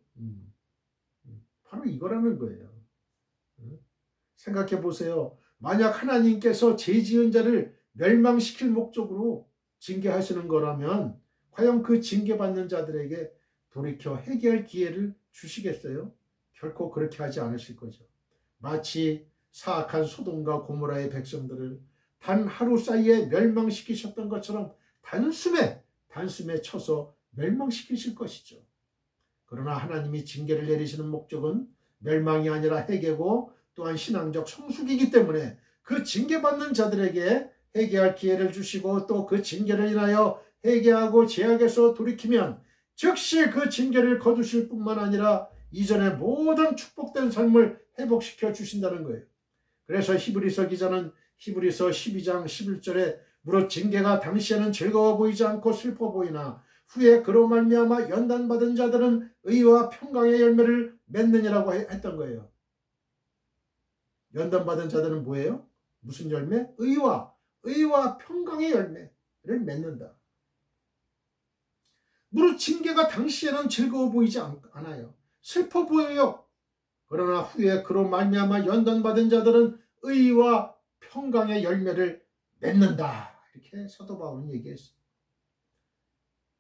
바로 이거라는 거예요. 생각해 보세요. 만약 하나님께서 죄 지은 자를 멸망시킬 목적으로 징계하시는 거라면 과연 그 징계받는 자들에게 돌이켜 회개할 기회를 주시겠어요? 결코 그렇게 하지 않으실 거죠. 마치 사악한 소돔과 고모라의 백성들을 단 하루 사이에 멸망시키셨던 것처럼 단숨에 쳐서 멸망시키실 것이죠. 그러나 하나님이 징계를 내리시는 목적은 멸망이 아니라 회개고 또한 신앙적 성숙이기 때문에 그 징계받는 자들에게 회개할 기회를 주시고 또 그 징계를 인하여 회개하고 죄악에서 돌이키면 즉시 그 징계를 거두실 뿐만 아니라 이전의 모든 축복된 삶을 회복시켜 주신다는 거예요. 그래서 히브리서 기자는 히브리서 12장 11절에 무릇 징계가 당시에는 즐거워 보이지 않고 슬퍼 보이나 후에 그로 말미암아 연단받은 자들은 의와 평강의 열매를 맺느니라고 했던 거예요. 연단받은 자들은 뭐예요? 무슨 열매? 의와 평강의 열매를 맺는다. 무릇 징계가 당시에는 즐거워 보이지 않아요. 슬퍼 보여요. 그러나 후에 그로 말미암아 연단받은 자들은 의와 평강의 열매를 맺는다. 이렇게 사도 바울은 얘기했어요.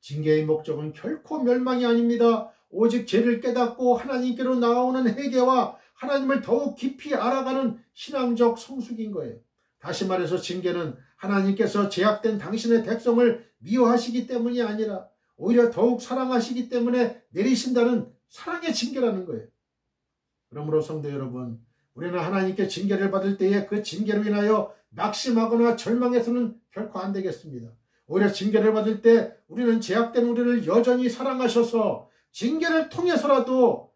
징계의 목적은 결코 멸망이 아닙니다. 오직 죄를 깨닫고 하나님께로 나아오는 회개와 하나님을 더욱 깊이 알아가는 신앙적 성숙인 거예요. 다시 말해서 징계는 하나님께서 제약된 당신의 백성을 미워하시기 때문이 아니라 오히려 더욱 사랑하시기 때문에 내리신다는 사랑의 징계라는 거예요. 그러므로 성도 여러분, 우리는 하나님께 징계를 받을 때에 그 징계로 인하여 낙심하거나 절망해서는 결코 안 되겠습니다. 오히려 징계를 받을 때 우리는 제약된 우리를 여전히 사랑하셔서 징계를 통해서라도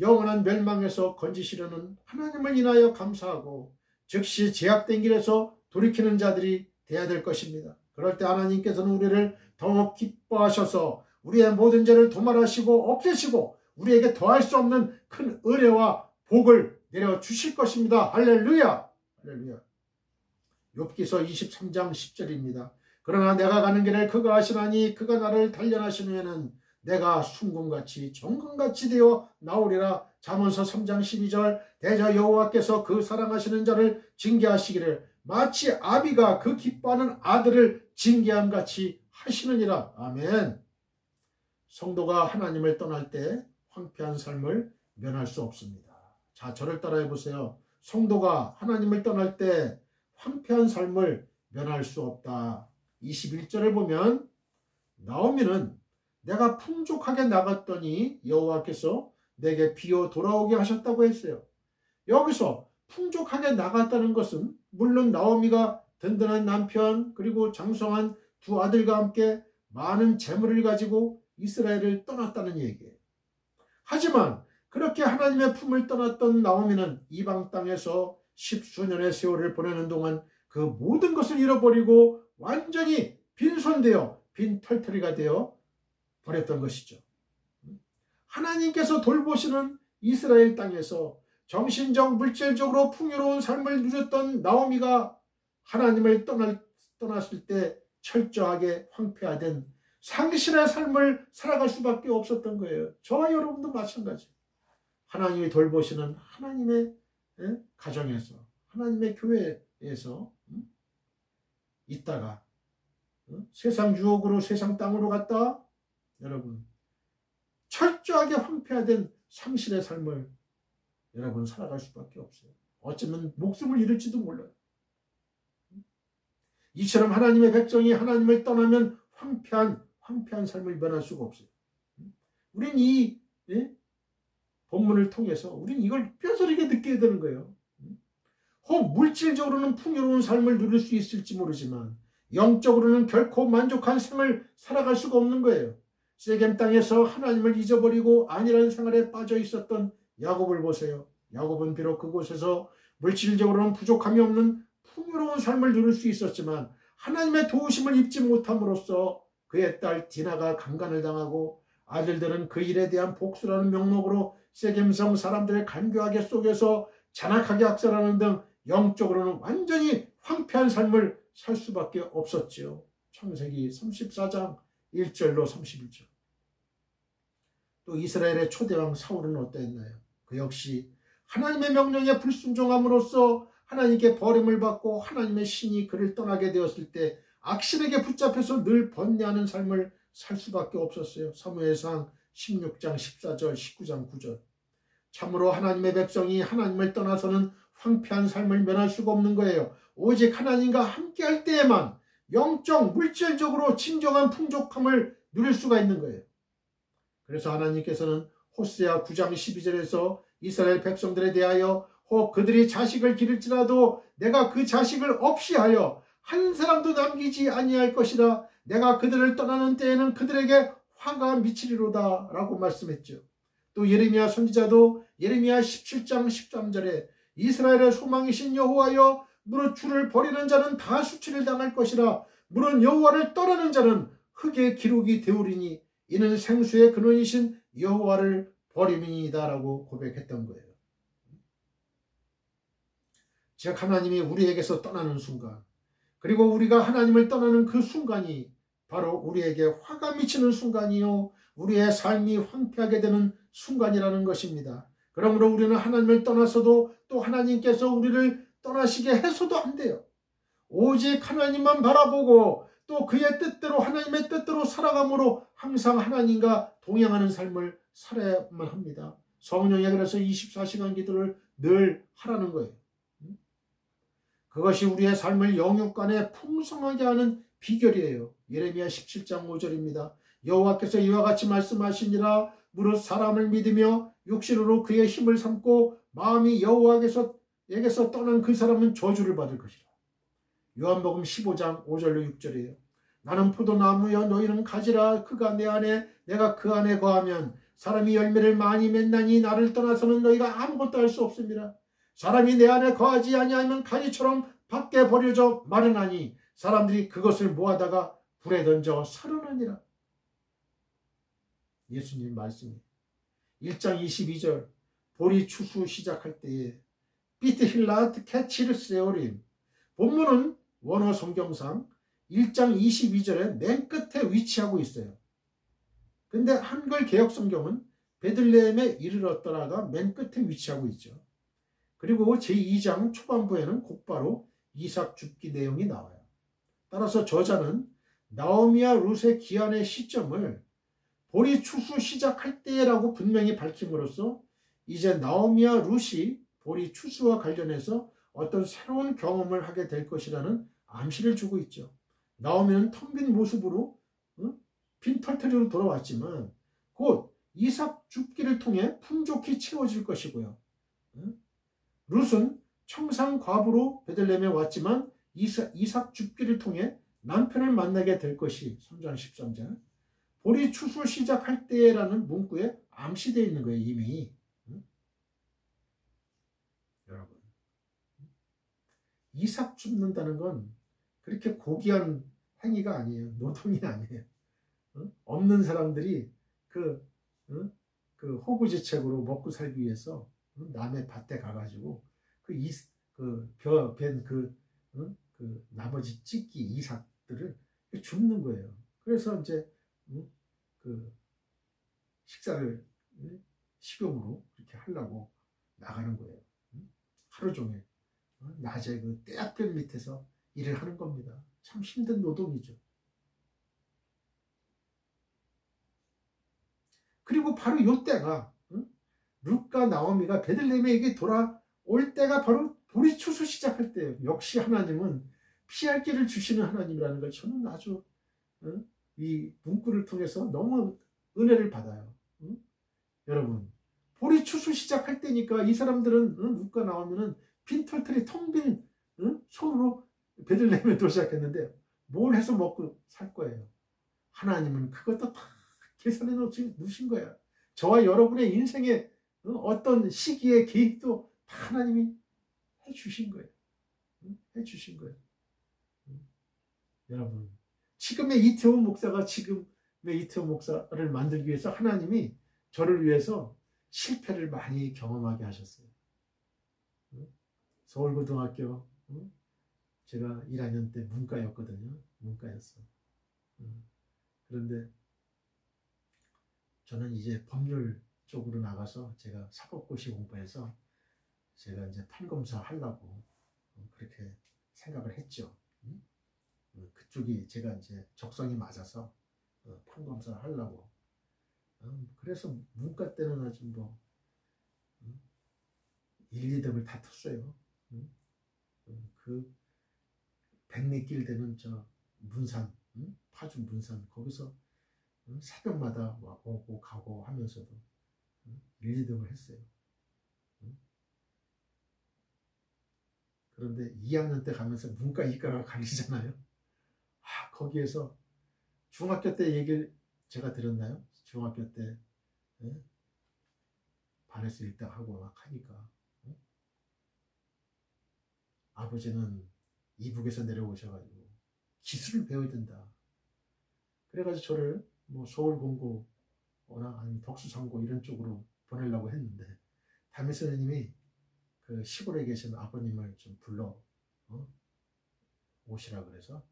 영원한 멸망에서 건지시려는 하나님을 인하여 감사하고 즉시 제약된 길에서 돌이키는 자들이 되어야 될 것입니다. 그럴 때 하나님께서는 우리를 더욱 기뻐하셔서 우리의 모든 죄를 도말하시고 없애시고 우리에게 더할 수 없는 큰 은혜와 복을 내려주실 것입니다. 할렐루야! 할렐루야! 욥기서 23장 10절입니다. 그러나 내가 가는 길을 그가 아시나니 그가 나를 단련하신 후에는 내가 순금같이 정금같이 되어 나오리라. 잠언서 3장 12절 대저 여호와께서 그 사랑하시는 자를 징계하시기를 마치 아비가 그 기뻐하는 아들을 징계함같이 하시느니라. 아멘. 성도가 하나님을 떠날 때 황폐한 삶을 면할 수 없습니다. 자, 저를 따라해 보세요. 성도가 하나님을 떠날 때 황폐한 삶을 면할 수 없다. 21절을 보면 나오미는 내가 풍족하게 나갔더니 여호와께서 내게 비어 돌아오게 하셨다고 했어요. 여기서 풍족하게 나갔다는 것은 물론 나오미가 든든한 남편 그리고 장성한 두 아들과 함께 많은 재물을 가지고 이스라엘을 떠났다는 얘기예요. 하지만 그렇게 하나님의 품을 떠났던 나오미는 이방 땅에서 십수년의 세월을 보내는 동안 그 모든 것을 잃어버리고 완전히 빈손되어 빈털터리가 되어 버렸던 것이죠. 하나님께서 돌보시는 이스라엘 땅에서 정신적 물질적으로 풍요로운 삶을 누렸던 나오미가 하나님을 떠났을 때 철저하게 황폐화된 상실의 삶을 살아갈 수밖에 없었던 거예요. 저와 여러분도 마찬가지. 하나님이 돌보시는 하나님의 가정에서, 하나님의 교회에서 있다가 세상 유혹으로 세상 땅으로 갔다 여러분 철저하게 황폐화된 상실의 삶을 여러분 살아갈 수밖에 없어요. 어쩌면 목숨을 잃을지도 몰라요. 이처럼 하나님의 백성이 하나님을 떠나면 황폐한 삶을 면할 수가 없어요. 우린 이 본문을 통해서 우린 이걸 뼈저리게 느끼게 되는 거예요. 혹 물질적으로는 풍요로운 삶을 누릴 수 있을지 모르지만 영적으로는 결코 만족한 생을 살아갈 수가 없는 거예요. 세겜 땅에서 하나님을 잊어버리고 안일한 생활에 빠져 있었던 야곱을 보세요. 야곱은 비록 그곳에서 물질적으로는 부족함이 없는 풍요로운 삶을 누릴 수 있었지만 하나님의 도우심을 입지 못함으로써 그의 딸 디나가 강간을 당하고 아들들은 그 일에 대한 복수라는 명목으로 세겜성 사람들의 간교하게 속여서 잔악하게 학살하는 등 영적으로는 완전히 황폐한 삶을 살 수밖에 없었지요. 창세기 34장 1절로 31절. 또 이스라엘의 초대왕 사울은 어떠했나요? 그 역시 하나님의 명령에 불순종함으로써 하나님께 버림을 받고 하나님의 신이 그를 떠나게 되었을 때 악신에게 붙잡혀서 늘 번뇌하는 삶을 살 수밖에 없었어요. 사무엘상 16장 14절 19장 9절. 참으로 하나님의 백성이 하나님을 떠나서는 황폐한 삶을 면할 수가 없는 거예요. 오직 하나님과 함께할 때에만 영적, 물질적으로 진정한 풍족함을 누릴 수가 있는 거예요. 그래서 하나님께서는 호세아 9장 12절에서 이스라엘 백성들에 대하여 혹 그들이 자식을 기를지라도 내가 그 자식을 없이 하여 한 사람도 남기지 아니할 것이라 내가 그들을 떠나는 때에는 그들에게 화가 미치리로다 라고 말씀했죠. 또 예레미야 선지자도 예레미야 17장 13절에 이스라엘의 소망이신 여호와여 무릇 주를 버리는 자는 다 수치를 당할 것이라 무릇 여호와를 떠나는 자는 흙의 기록이 되오리니 이는 생수의 근원이신 여호와를 버림이니이다 라고 고백했던 거예요. 즉 하나님이 우리에게서 떠나는 순간 그리고 우리가 하나님을 떠나는 그 순간이 바로 우리에게 화가 미치는 순간이요 우리의 삶이 황폐하게 되는 순간이라는 것입니다. 그러므로 우리는 하나님을 떠나서도 또 하나님께서 우리를 떠나시게 해서도 안 돼요. 오직 하나님만 바라보고 또 그의 뜻대로 하나님의 뜻대로 살아감으로 항상 하나님과 동행하는 삶을 살아야만 합니다. 성령에 그래서 24시간 기도를 늘 하라는 거예요. 그것이 우리의 삶을 영육간에 풍성하게 하는 비결이에요. 예레미야 17장 5절입니다. 여호와께서 이와 같이 말씀하시니라 무릇 사람을 믿으며 육신으로 그의 힘을 삼고 마음이 여호와에게서 떠난 그 사람은 저주를 받을 것이라. 요한복음 15장 5절로 6절이에요. 나는 포도나무여 너희는 가지라 그가 내 안에 내가 그 안에 거하면 사람이 열매를 많이 맺나니 나를 떠나서는 너희가 아무것도 할 수 없습니다. 사람이 내 안에 거하지 아니하면 가지처럼 밖에 버려져 마르나니 사람들이 그것을 모아다가 불에 던져 살아나니라. 예수님 말씀이 1장 22절 보리 추수 시작할 때에 비트힐라트 캐치르 세오림. 본문은 원어 성경상 1장 22절에 맨 끝에 위치하고 있어요. 근데 한글 개역 성경은 베들레헴에 이르렀더라가 맨 끝에 위치하고 있죠. 그리고 제2장 초반부에는 곧바로 이삭 죽기 내용이 나와요. 따라서 저자는 나오미와 룻의 기한의 시점을 보리 추수 시작할 때라고 분명히 밝힘으로써 이제 나오미와 룻이 보리 추수와 관련해서 어떤 새로운 경험을 하게 될 것이라는 암시를 주고 있죠. 나오미는 텅 빈 모습으로 빈 털터리로 돌아왔지만 곧 이삭 죽기를 통해 풍족히 채워질 것이고요. 룻은 청상 과부로 베들레헴에 왔지만 이삭 죽기를 통해 남편을 만나게 될 것이 3장 13절 보리 추수 시작할 때라는 문구에 암시되어 있는 거예요. 이미. 여러분 이삭 줍는다는 건 그렇게 고귀한 행위가 아니에요. 노동이 아니에요. 없는 사람들이 그 호구지책으로 먹고 살기 위해서 남의 밭에 가가지고 그 나머지 찢기 이삭들을 줍는 거예요. 그래서 이제 그 식사를 식용으로 그렇게 하려고 나가는 거예요. 하루 종일 낮에 그 떼약볕 밑에서 일을 하는 겁니다. 참 힘든 노동이죠. 그리고 바로 요 때가 룻과 나오미가 베들레헴에게 돌아올 때가 바로 보리 추수 시작할 때예요. 역시 하나님은 피할 길을 주시는 하나님이라는 걸 저는 아주 이 문구를 통해서 너무 은혜를 받아요. 여러분, 보리 추수 시작할 때니까 이 사람들은 룻과 나오미는 빈털털이 텅 빈 손으로 베들레헴에 도시작했는데 뭘 해서 먹고 살 거예요. 하나님은 그것도 다 계산해 놓으신 거야. 저와 여러분의 인생의 어떤 시기의 계획도 다 하나님이 해주신 거예요. 해주신 거예요. 여러분, 지금의 이태원 목사가 지금의 이태원 목사를 만들기 위해서 하나님이 저를 위해서 실패를 많이 경험하게 하셨어요. 서울고등학교 제가 1학년 때 문과였거든요. 문과였어. 그런데 저는 이제 법률 쪽으로 나가서 제가 사법고시 공부해서 제가 이제 판검사 하려고 그렇게 생각을 했죠. 그쪽이 제가 이제 적성이 맞아서 판검사 하려고. 그래서 문과 때는 아주 뭐 1, 2등을 다 텄어요. 그 백리길 되는 저 문산, 파주 문산 거기서 새벽마다 오고 가고 하면서도 1, 2등을 했어요. 그런데 2학년 때 가면서 문과, 이과가 갈리잖아요. 거기에서 중학교 때 얘기를 제가 들었나요? 중학교 때 반에서 1등 하고 막 하니까 아버지는 이북에서 내려오셔가지고 기술을 배워야 된다. 그래가지고 저를 뭐 서울공고나 아니면 덕수상고 이런 쪽으로 보내려고 했는데 담임 선생님이 그 시골에 계신 아버님을 좀 불러 오시라 그래서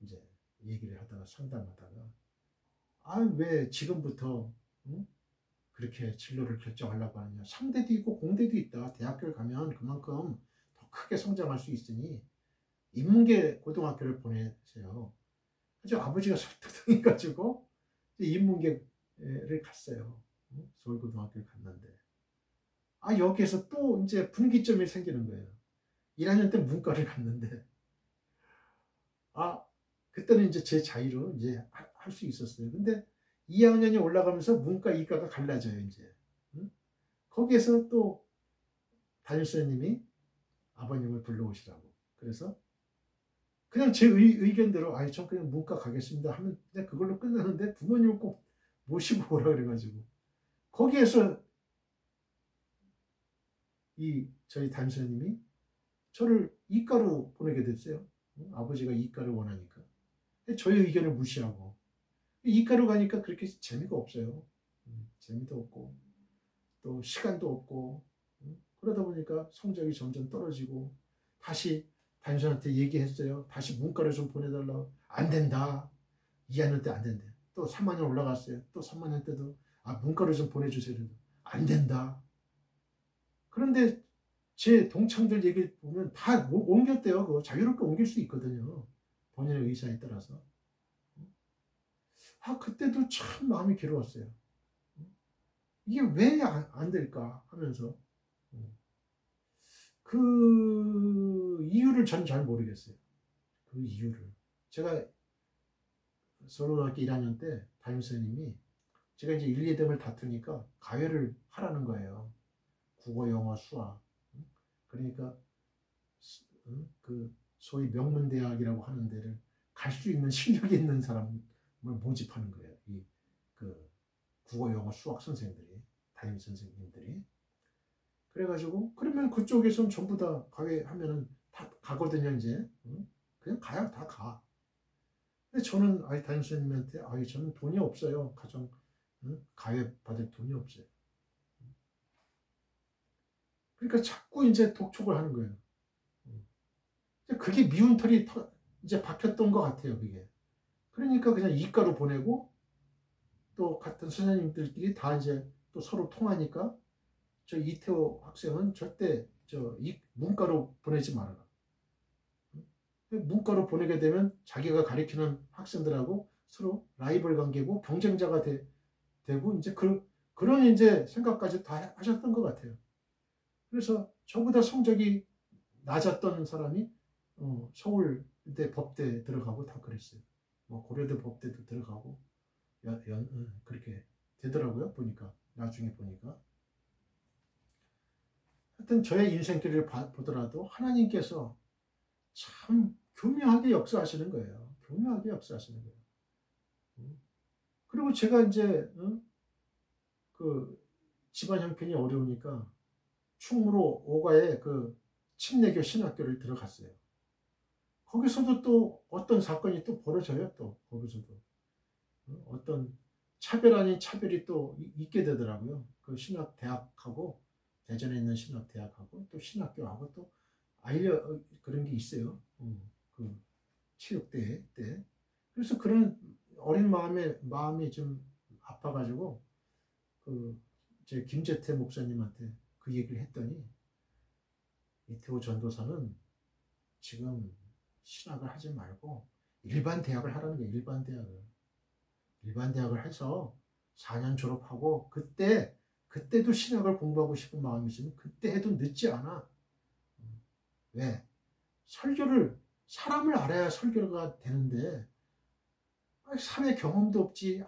이제 얘기를 하다가 상담하다가 왜 지금부터 그렇게 진로를 결정하려고 하느냐. 상대도 있고 공대도 있다. 대학교를 가면 그만큼 더 크게 성장할 수 있으니 인문계 고등학교를 보내세요. 그래서 아버지가 설득해가지고 인문계를 갔어요. 서울고등학교를 갔는데 여기에서 또 이제 분기점이 생기는 거예요. 1학년 때 문과를 갔는데 그때는 이제 제 자유로 이제 할 수 있었어요. 근데 2학년이 올라가면서 문과, 이과가 갈라져요. 이제 거기에서 또 담임선생님이 아버님을 불러오시라고. 그래서 그냥 제 의견대로 전 그냥 문과 가겠습니다 하면 그냥 그걸로 끝나는데 부모님을 꼭 모시고 오라 그래가지고 거기에서 저희 담임선생님이 저를 이과로 보내게 됐어요. 아버지가 이과를 원하니까. 저희 의견을 무시하고 이과로 가니까 그렇게 재미가 없어요. 재미도 없고 또 시간도 없고 그러다 보니까 성적이 점점 떨어지고 다시 담임선생님한테 얘기했어요. 다시 문과를 좀 보내달라고. 안 된다. 2학년 때 안 된대. 또 3학년 올라갔어요. 또 3학년 때도 문과를 좀 보내주세요. 안 된다. 그런데 제 동창들 얘기 보면 다 옮겼대요. 그거 자유롭게 옮길 수 있거든요. 본인의 의사에 따라서. 그때도 참 마음이 괴로웠어요. 이게 왜 안 될까 하면서 그 이유를 전 잘 모르겠어요. 그 이유를. 제가 서울고등학교 1학년 때 담임선생님이 제가 이제 1, 2등을 다투니까 가외를 하라는 거예요. 국어, 영어, 수학. 그러니까 그 소위 명문대학이라고 하는 데를 갈 수 있는 실력이 있는 사람을 모집하는 거예요. 그 국어, 영어, 수학 선생님들이, 담임 선생님들이. 그래가지고 그러면 그쪽에선 전부 다 가외하면은 다 가거든요. 이제 그냥 가야 다 가. 근데 저는 담임 선생님한테 저는 돈이 없어요. 가정 가외 받을 돈이 없어요. 그러니까 자꾸 이제 독촉을 하는 거예요. 그게 미운 털이 이제 박혔던 것 같아요. 그게. 그러니까 그냥 이과로 보내고 또 같은 선생님들끼리 다 이제 또 서로 통하니까 저 이태호 학생은 절대 문과로 보내지 말아라. 문과로 보내게 되면 자기가 가르치는 학생들하고 서로 라이벌 관계고 경쟁자가 되고 이제 그런 이제 생각까지 다 하셨던 것 같아요. 그래서 저보다 성적이 낮았던 사람이 서울대 법대 들어가고 다 그랬어요. 뭐 고려대 법대도 들어가고 그렇게 되더라고요. 보니까 나중에 보니까 하여튼 저의 인생길을 보더라도 하나님께서 참 교묘하게 역사하시는 거예요. 교묘하게 역사하시는 거예요. 그리고 제가 이제 그 집안 형편이 어려우니까 충무로 오가에 그 침례교 신학교를 들어갔어요. 거기서도 또 어떤 사건이 또 벌어져요. 또 거기서도 어떤 차별 아닌 차별이 또 있게 되더라고요. 그 신학대학하고 대전에 있는 신학대학하고 또 신학교하고 또 그런 게 있어요. 그 체육대회 때. 그래서 그런 어린 마음이 좀 아파가지고 제 김재태 목사님한테 그 얘기를 했더니 이태호 전도사는 지금 신학을 하지 말고 일반 대학을 하라는 거예요. 일반 대학을 해서 4년 졸업하고 그때도 신학을 공부하고 싶은 마음이 있으면 그때 해도 늦지 않아. 왜? 사람을 알아야 설교가 되는데 사회 경험도 없지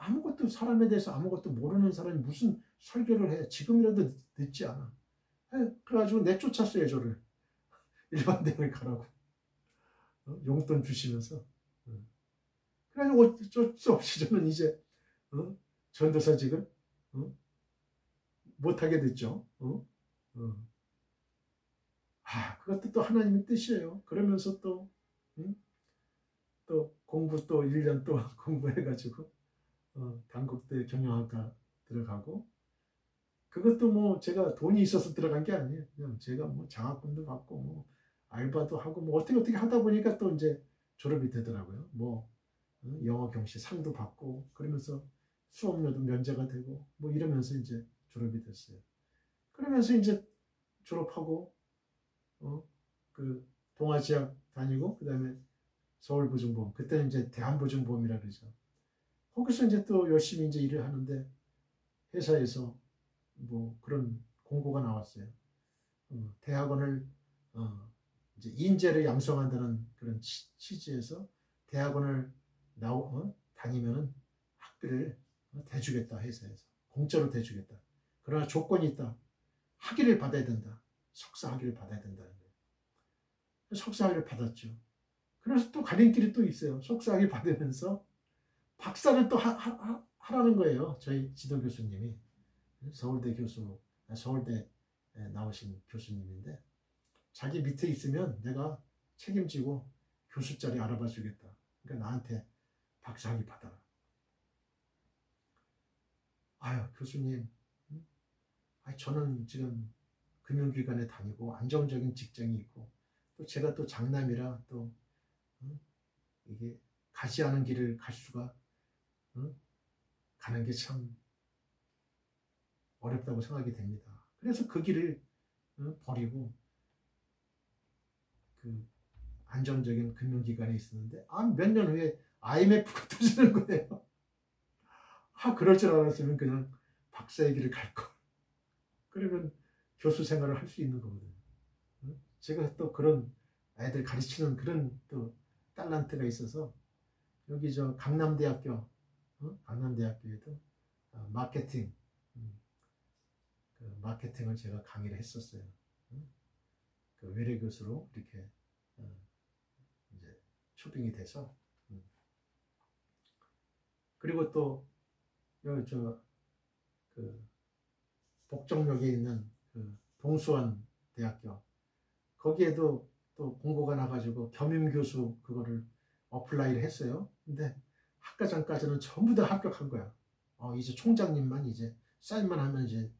사람에 대해서 아무것도 모르는 사람이 무슨 설교를 해. 지금이라도 늦지 않아. 그래가지고 내쫓았어요. 저를 일반 대학을 가라고 용돈 주시면서. 그래가지고 어쩔 수 없이 저는 이제 전도사직을 못하게 됐죠. 그것도 또 하나님의 뜻이에요. 그러면서 또 공부 또 1년 또 공부해가지고 단국대 경영학과 들어가고 그것도 뭐 제가 돈이 있어서 들어간 게 아니에요. 그냥 제가 뭐 장학금도 받고 뭐 알바도 하고 뭐 어떻게 하다 보니까 또 이제 졸업이 되더라고요. 뭐 영어 경시 상도 받고 그러면서 수업료도 면제가 되고 뭐 이러면서 이제 졸업이 됐어요. 그러면서 이제 졸업하고 그 동아지학 다니고 그다음에 서울보증보험 그때는 이제 대한보증보험이라 그러죠. 거기서 이제 또 열심히 이제 일을 하는데 회사에서 뭐 그런 공고가 나왔어요. 대학원을 이제 인재를 양성한다는 그런 취지에서 대학원을 다니면은 학비를 대주겠다 회사에서 공짜로 대주겠다. 그러나 조건이 있다. 학위를 받아야 된다. 석사 학위를 받아야 된다는 거예요. 석사 학위를 받았죠. 그래서 또 갈림길이 또 있어요. 석사 학위 받으면서 박사를 또 하라는 거예요. 저희 지도 교수님이 서울대 나오신 교수님인데 자기 밑에 있으면 내가 책임지고 교수 자리 알아봐 주겠다. 그러니까 나한테 박사 학위 받아라. 아유 교수님, 저는 지금 금융기관에 다니고 안정적인 직장이 있고 또 제가 또 장남이라 또 이게 가지 않은 길을 갈 수가 가는 게 참 어렵다고 생각이 됩니다. 그래서 그 길을 버리고 그 안정적인 금융기관에 있었는데 몇 년 후에 IMF가 터지는 거예요. 그럴 줄 알았으면 그냥 박사의 길을 갈 걸. 그러면 교수 생활을 할 수 있는 거거든요. 제가 또 그런 애들 가르치는 그런 또 달란트가 있어서 여기 강남대학교에도 마케팅을 제가 강의를 했었어요. 그 외래 교수로 이렇게 이제 초빙이 돼서 그리고 또 그 복정역에 있는 그 동수원 대학교 거기에도 또 공고가 나가지고 겸임교수 그거를 어플라이를 했어요. 근데 학과장까지는 전부 다 합격한 거야. 이제 총장님만 이제 사인만 하면 이제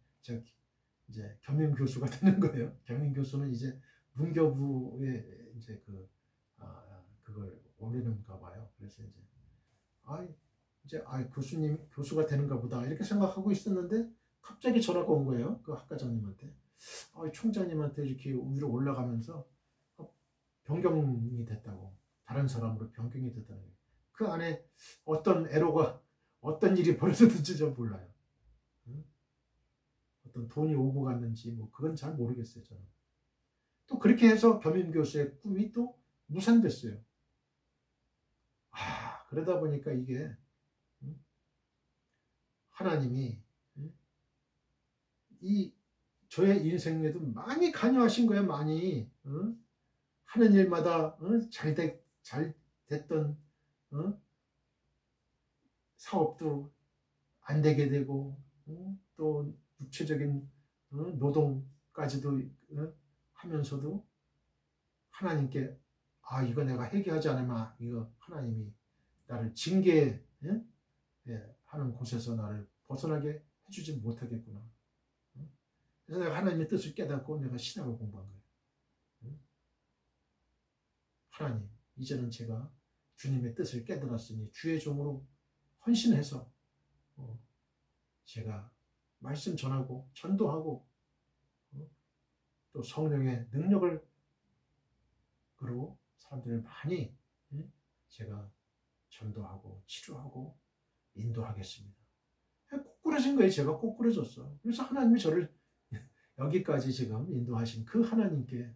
겸임교수가 되는 거예요. 겸임교수는 이제 문교부에 이제 그걸 올리는가 봐요. 그래서 이제 이제 교수가 되는가 보다 이렇게 생각하고 있었는데 갑자기 전화가 온 거예요. 그 학과장님한테. 총장님한테 이렇게 위로 올라가면서 변경이 됐다고. 다른 사람으로 변경이 됐다는 거예요. 그 안에 어떤 애로가 어떤 일이 벌어졌는지 전 몰라요. 어떤 돈이 오고 갔는지 뭐 그건 잘 모르겠어요. 저는. 또 그렇게 해서 겸임교수의 꿈이 또 무산됐어요. 그러다 보니까 이게 하나님이 이 저의 인생에도 많이 관여하신 거예요. 많이 하는 일마다 잘 됐던 사업도 안 되게 되고 또 육체적인 노동까지도 하면서도 하나님께 이거 내가 회개하지 않으면 이거 하나님이 나를 징계하는 곳에서 나를 벗어나게 해주지 못하겠구나. 그래서 내가 하나님의 뜻을 깨닫고 내가 신학을 공부한 거예요. 하나님, 이제는 제가 주님의 뜻을 깨달았으니 주의 종으로 헌신해서 제가 말씀 전하고 전도하고 또 성령의 능력을 그리고 사람들을 많이 제가 전도하고 치료하고 인도하겠습니다. 꼬꾸라진 거예요. 제가 꼬꾸라졌어. 그래서 하나님이 저를 여기까지 지금 인도하신 그 하나님께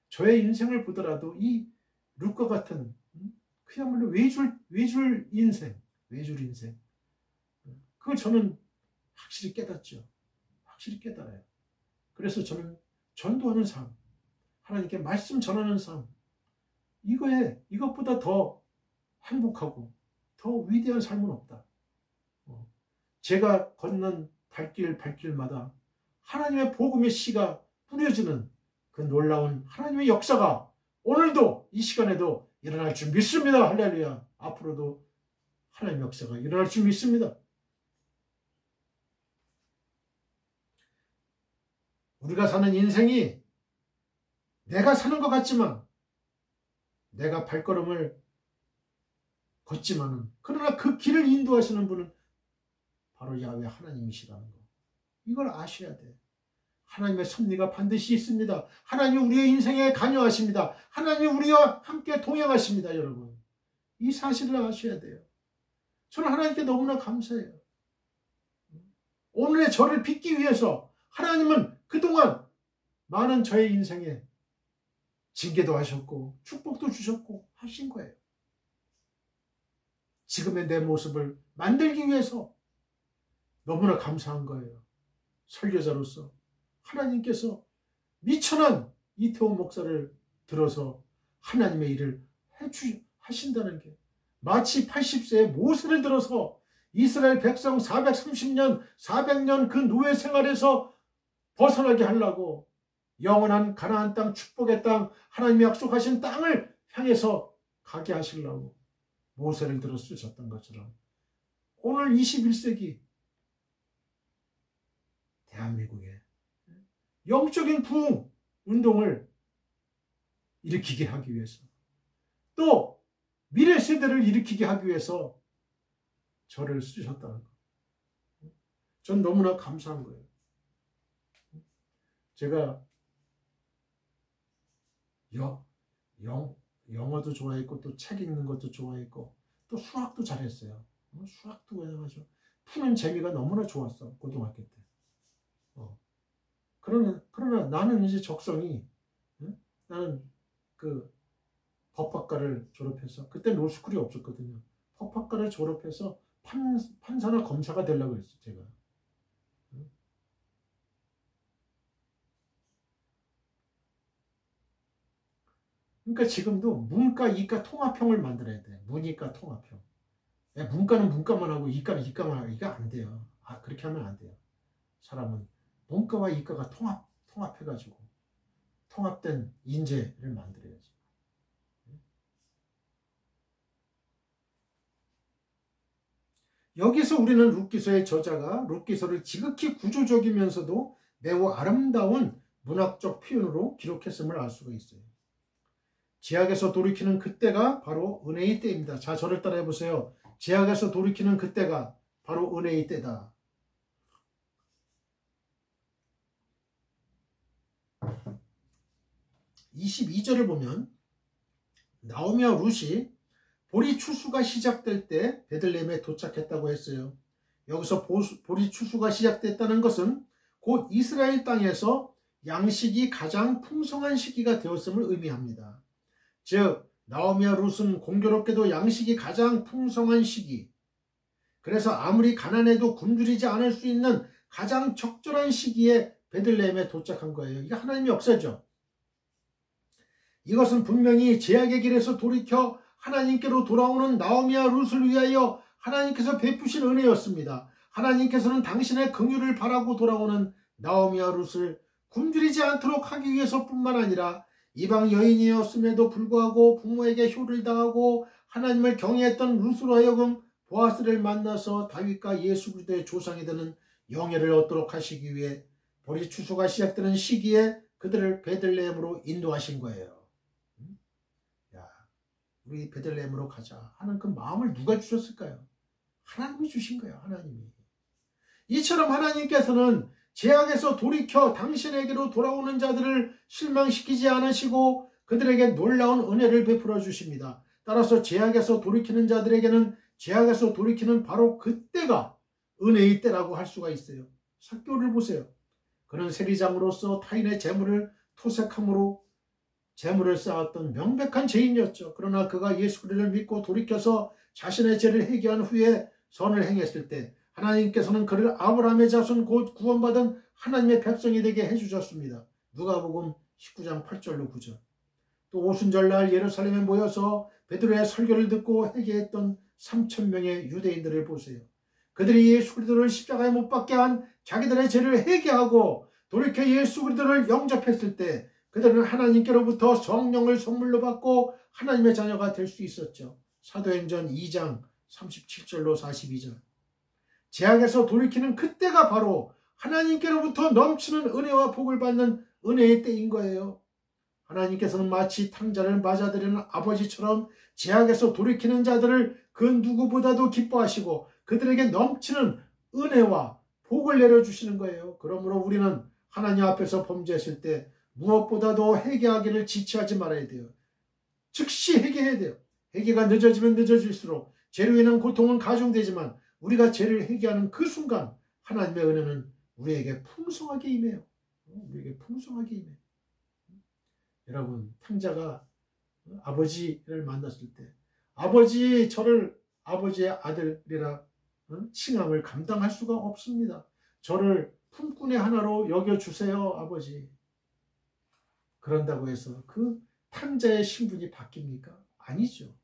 저의 인생을 보더라도 이 룻과 같은 그야말로 외줄 인생 그걸 저는 확실히 깨닫죠. 확실히 깨달아요. 그래서 저는 전도하는 삶, 하나님께 말씀 전하는 삶, 이것보다 더 행복하고 더 위대한 삶은 없다. 제가 걷는 발길마다 하나님의 복음의 씨가 뿌려지는 그 놀라운 하나님의 역사가 오늘도 이 시간에도 일어날 줄 믿습니다. 할렐루야. 앞으로도 하나님의 역사가 일어날 줄 믿습니다. 우리가 사는 인생이 내가 사는 것 같지만 내가 발걸음을 걷지만은 그러나 그 길을 인도하시는 분은 바로 야훼 하나님이시라는 거. 이걸 아셔야 돼. 하나님의 섭리가 반드시 있습니다. 하나님이 우리의 인생에 관여하십니다. 하나님이 우리와 함께 동행하십니다. 여러분. 이 사실을 아셔야 돼요. 저는 하나님께 너무나 감사해요. 오늘의 저를 빚기 위해서 하나님은 그동안 많은 저의 인생에 징계도 하셨고 축복도 주셨고 하신 거예요. 지금의 내 모습을 만들기 위해서 너무나 감사한 거예요. 설교자로서 하나님께서 미천한 이태원 목사를 들어서 하나님의 일을 하신다는 게 마치 80세의 모세를 들어서 이스라엘 백성 400년 그 노예 생활에서 벗어나게 하려고 영원한 가나안 땅, 축복의 땅, 하나님이 약속하신 땅을 향해서 가게 하시려고 모세를 들어 쓰셨던 것처럼 오늘 21세기 대한민국에 영적인 부흥 운동을 일으키게 하기 위해서 또 미래 세대를 일으키게 하기 위해서 저를 쓰셨다는 것. 전 너무나 감사한 거예요. 제가 영어도 좋아했고 또 책 읽는 것도 좋아했고 또 수학도 잘했어요. 수학도 그냥 아주 푸는 재미가 너무나 좋았어. 고등학교 때. 그러나 나는 이제 적성이 나는 그 법학과를 졸업해서 그때 로스쿨이 없었거든요. 법학과를 졸업해서 판사나 검사가 되려고 했어요. 제가. 그러니까 지금도 문과, 이과 통합형을 만들어야 돼. 문이과 통합형. 문과는 문과만 하고 이과는 이과만 하고 이게 안 돼요. 그렇게 하면 안 돼요. 사람은 문과와 이과가 통합해가지고 통합된 인재를 만들어야지. 여기서 우리는 룻기서의 저자가 룻기서를 지극히 구조적이면서도 매우 아름다운 문학적 표현으로 기록했음을 알 수가 있어요. 지약에서 돌이키는 그때가 바로 은혜의 때입니다. 자, 저를 따라해 보세요. 죄악에서 돌이키는 그때가 바로 은혜의 때다. 22절을 보면 나오미와 룻이 보리 추수가 시작될 때 베들레헴에 도착했다고 했어요. 여기서 보리 추수가 시작됐다는 것은 곧 이스라엘 땅에서 양식이 가장 풍성한 시기가 되었음을 의미합니다. 즉 나오미와 룻은 공교롭게도 양식이 가장 풍성한 시기, 그래서 아무리 가난해도 굶주리지 않을 수 있는 가장 적절한 시기에 베들레헴에 도착한 거예요. 이게 하나님의 역사죠. 이것은 분명히 죄악의 길에서 돌이켜 하나님께로 돌아오는 나오미와 룻을 위하여 하나님께서 베푸신 은혜였습니다. 하나님께서는 당신의 긍휼을 바라고 돌아오는 나오미와 룻을 굶주리지 않도록 하기 위해서뿐만 아니라 이방 여인이었음에도 불구하고 부모에게 효를 당하고 하나님을 경외했던 룻으로 하여금 보아스를 만나서 다윗과 예수 그리스도의 조상이 되는 영예를 얻도록 하시기 위해 보리 추수가 시작되는 시기에 그들을 베들레헴으로 인도하신 거예요. 야, 우리 베들레헴으로 가자 하는 그 마음을 누가 주셨을까요? 하나님이 주신 거예요. 하나님이. 이처럼 하나님께서는 죄악에서 돌이켜 당신에게로 돌아오는 자들을 실망시키지 않으시고 그들에게 놀라운 은혜를 베풀어 주십니다. 따라서 죄악에서 돌이키는 자들에게는 죄악에서 돌이키는 바로 그때가 은혜의 때라고 할 수가 있어요. 삭개오를 보세요. 그는 세리장으로서 타인의 재물을 토색함으로 재물을 쌓았던 명백한 죄인이었죠. 그러나 그가 예수 그리스도를 믿고 돌이켜서 자신의 죄를 회개한 후에 선을 행했을 때 하나님께서는 그를 아브라함의 자손 곧 구원받은 하나님의 백성이 되게 해주셨습니다. 누가복음 19장 8절로 9절. 또 오순절날 예루살렘에 모여서 베드로의 설교를 듣고 회개했던 3,000명의 유대인들을 보세요. 그들이 예수 그리스도를 십자가에 못 박게 한 자기들의 죄를 회개하고 돌이켜 예수 그리스도를 영접했을 때 그들은 하나님께로부터 성령을 선물로 받고 하나님의 자녀가 될 수 있었죠. 사도행전 2장 37절로 42절. 죄악에서 돌이키는 그때가 바로 하나님께로부터 넘치는 은혜와 복을 받는 은혜의 때인 거예요. 하나님께서는 마치 탕자를 맞아들이는 아버지처럼 죄악에서 돌이키는 자들을 그 누구보다도 기뻐하시고 그들에게 넘치는 은혜와 복을 내려주시는 거예요. 그러므로 우리는 하나님 앞에서 범죄했을 때 무엇보다도 회개하기를 지체하지 말아야 돼요. 즉시 회개해야 돼요. 회개가 늦어지면 늦어질수록 죄로 인한 고통은 가중되지만 우리가 죄를 회개하는 그 순간 하나님의 은혜는 우리에게 풍성하게 임해요. 우리에게 풍성하게 임해요. 여러분, 탕자가 아버지를 만났을 때 아버지 저를 아버지의 아들이라 칭함을 감당할 수가 없습니다. 저를 품꾼의 하나로 여겨주세요 아버지. 그런다고 해서 그 탕자의 신분이 바뀝니까? 아니죠.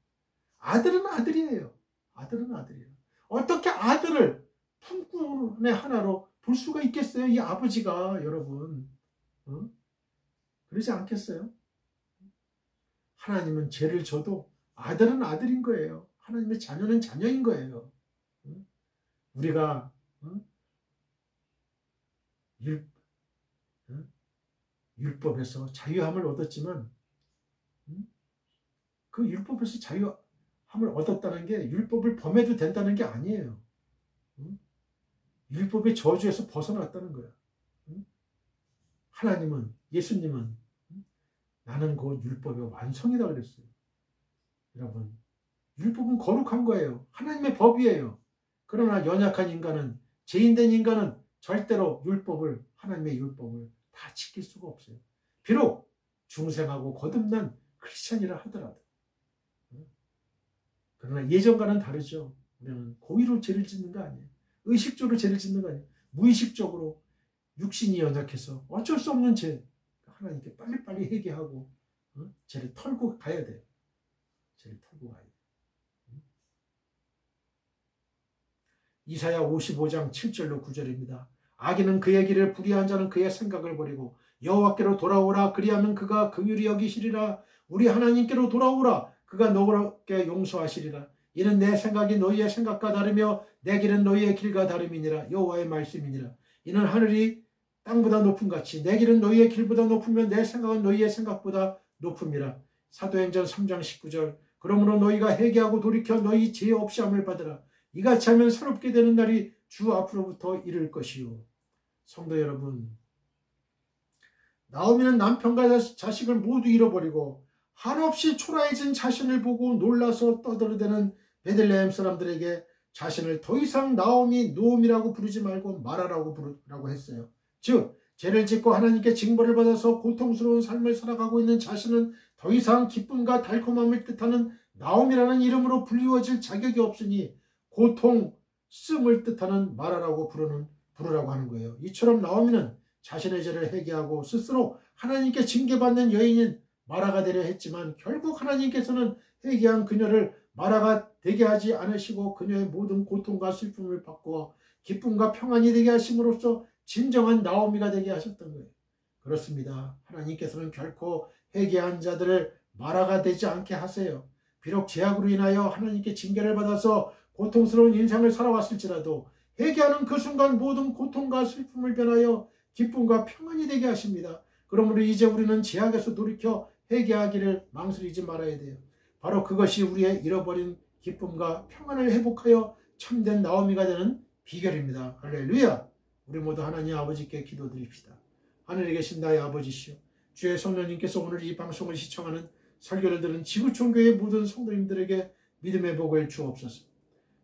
아들은 아들이에요. 아들은 아들이에요. 어떻게 아들을 품꾼의 하나로 볼 수가 있겠어요? 이 아버지가 여러분. 그러지 않겠어요? 하나님은 죄를 져도 아들은 아들인 거예요. 하나님의 자녀는 자녀인 거예요. 우리가 율법에서 자유함을 얻었지만 그 율법에서 자유함을 얻었다는 게 율법을 범해도 된다는 게 아니에요. 율법의 저주에서 벗어났다는 거야. 하나님은, 예수님은 나는 곧 율법의 완성이다 그랬어요. 여러분, 율법은 거룩한 거예요. 하나님의 법이에요. 그러나 연약한 인간은, 죄인된 인간은 절대로 하나님의 율법을 다 지킬 수가 없어요. 비록 중생하고 거듭난 크리스찬이라 하더라도. 그러나 예전과는 다르죠. 우리는 고의로 죄를 짓는 거 아니에요. 의식적으로 죄를 짓는 거 아니에요. 무의식적으로 육신이 연약해서 어쩔 수 없는 죄. 하나님께 빨리빨리 회개하고 죄를 털고 가야 돼요. 죄를 털고 가야 돼요. 이사야 55장 7절로 9절입니다. 악인은 그의 길을 불의한 자는 그의 생각을 버리고 여호와께로 돌아오라. 그리하면 그가 긍휼히 여기시리라. 우리 하나님께로 돌아오라. 그가 너그럽게 용서하시리라. 이는 내 생각이 너희의 생각과 다르며 내 길은 너희의 길과 다름이니라. 여호와의 말씀이니라. 이는 하늘이 땅보다 높은 같이 내 길은 너희의 길보다 높으며 내 생각은 너희의 생각보다 높음이라. 사도행전 3장 19절. 그러므로 너희가 회개하고 돌이켜 너희 죄 없이 함을 받으라. 이같이 하면 새롭게 되는 날이 주 앞으로부터 이를 것이요. 성도 여러분, 나오미는 남편과 자식을 모두 잃어버리고 한없이 초라해진 자신을 보고 놀라서 떠들어대는 베들레헴 사람들에게 자신을 더 이상 노음이라고 부르지 말고 마라라고 부르라고 했어요. 즉 죄를 짓고 하나님께 징벌을 받아서 고통스러운 삶을 살아가고 있는 자신은 더 이상 기쁨과 달콤함을 뜻하는 나옴이라는 이름으로 불리워질 자격이 없으니 고통, 쓰을 뜻하는 마라라고 부르라고 하는 거예요. 이처럼 나오미는 자신의 죄를 회개하고 스스로 하나님께 징계받는 여인인 마라가 되려 했지만 결국 하나님께서는 회개한 그녀를 마라가 되게 하지 않으시고 그녀의 모든 고통과 슬픔을 바꾸어 기쁨과 평안이 되게 하심으로써 진정한 나오미가 되게 하셨던 거예요. 그렇습니다. 하나님께서는 결코 회개한 자들을 마라가 되지 않게 하세요. 비록 죄악으로 인하여 하나님께 징계를 받아서 고통스러운 인생을 살아왔을지라도 회개하는 그 순간 모든 고통과 슬픔을 변하여 기쁨과 평안이 되게 하십니다. 그러므로 이제 우리는 죄악에서 돌이켜 회개하기를 망설이지 말아야 돼요. 바로 그것이 우리의 잃어버린 기쁨과 평안을 회복하여 참된 나오미가 되는 비결입니다. 할렐루야! 우리 모두 하나님 아버지께 기도드립시다. 하늘에 계신 나의 아버지시여, 주의 성령님께서 오늘 이 방송을 시청하는 설교를 들은 지구촌교회 모든 성도님들에게 믿음의 복을 주옵소서.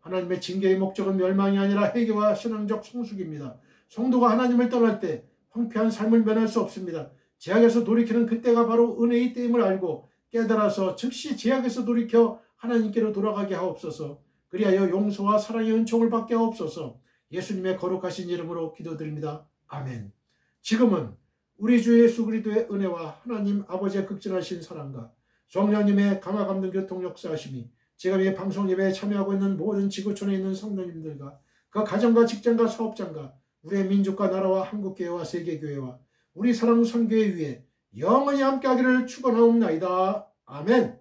하나님의 징계의 목적은 멸망이 아니라 회개와 신앙적 성숙입니다. 성도가 하나님을 떠날 때 황폐한 삶을 면할 수 없습니다. 죄악에서 돌이키는 그때가 바로 은혜의 때임을 알고 깨달아서 즉시 죄악에서 돌이켜 하나님께로 돌아가게 하옵소서. 그리하여 용서와 사랑의 은총을 받게 하옵소서. 예수님의 거룩하신 이름으로 기도드립니다. 아멘. 지금은 우리 주 예수 그리스도의 은혜와 하나님 아버지의 극진하신 사랑과 성령님의 감화감동 교통 역사하심이 지금 이 방송 예배에 참여하고 있는 모든 지구촌에 있는 성도님들과 그 가정과 직장과 사업장과 우리의 민족과 나라와 한국교회와 세계교회와 우리 사랑 선교회 위에 영원히 함께하기를 축원하옵나이다. 아멘.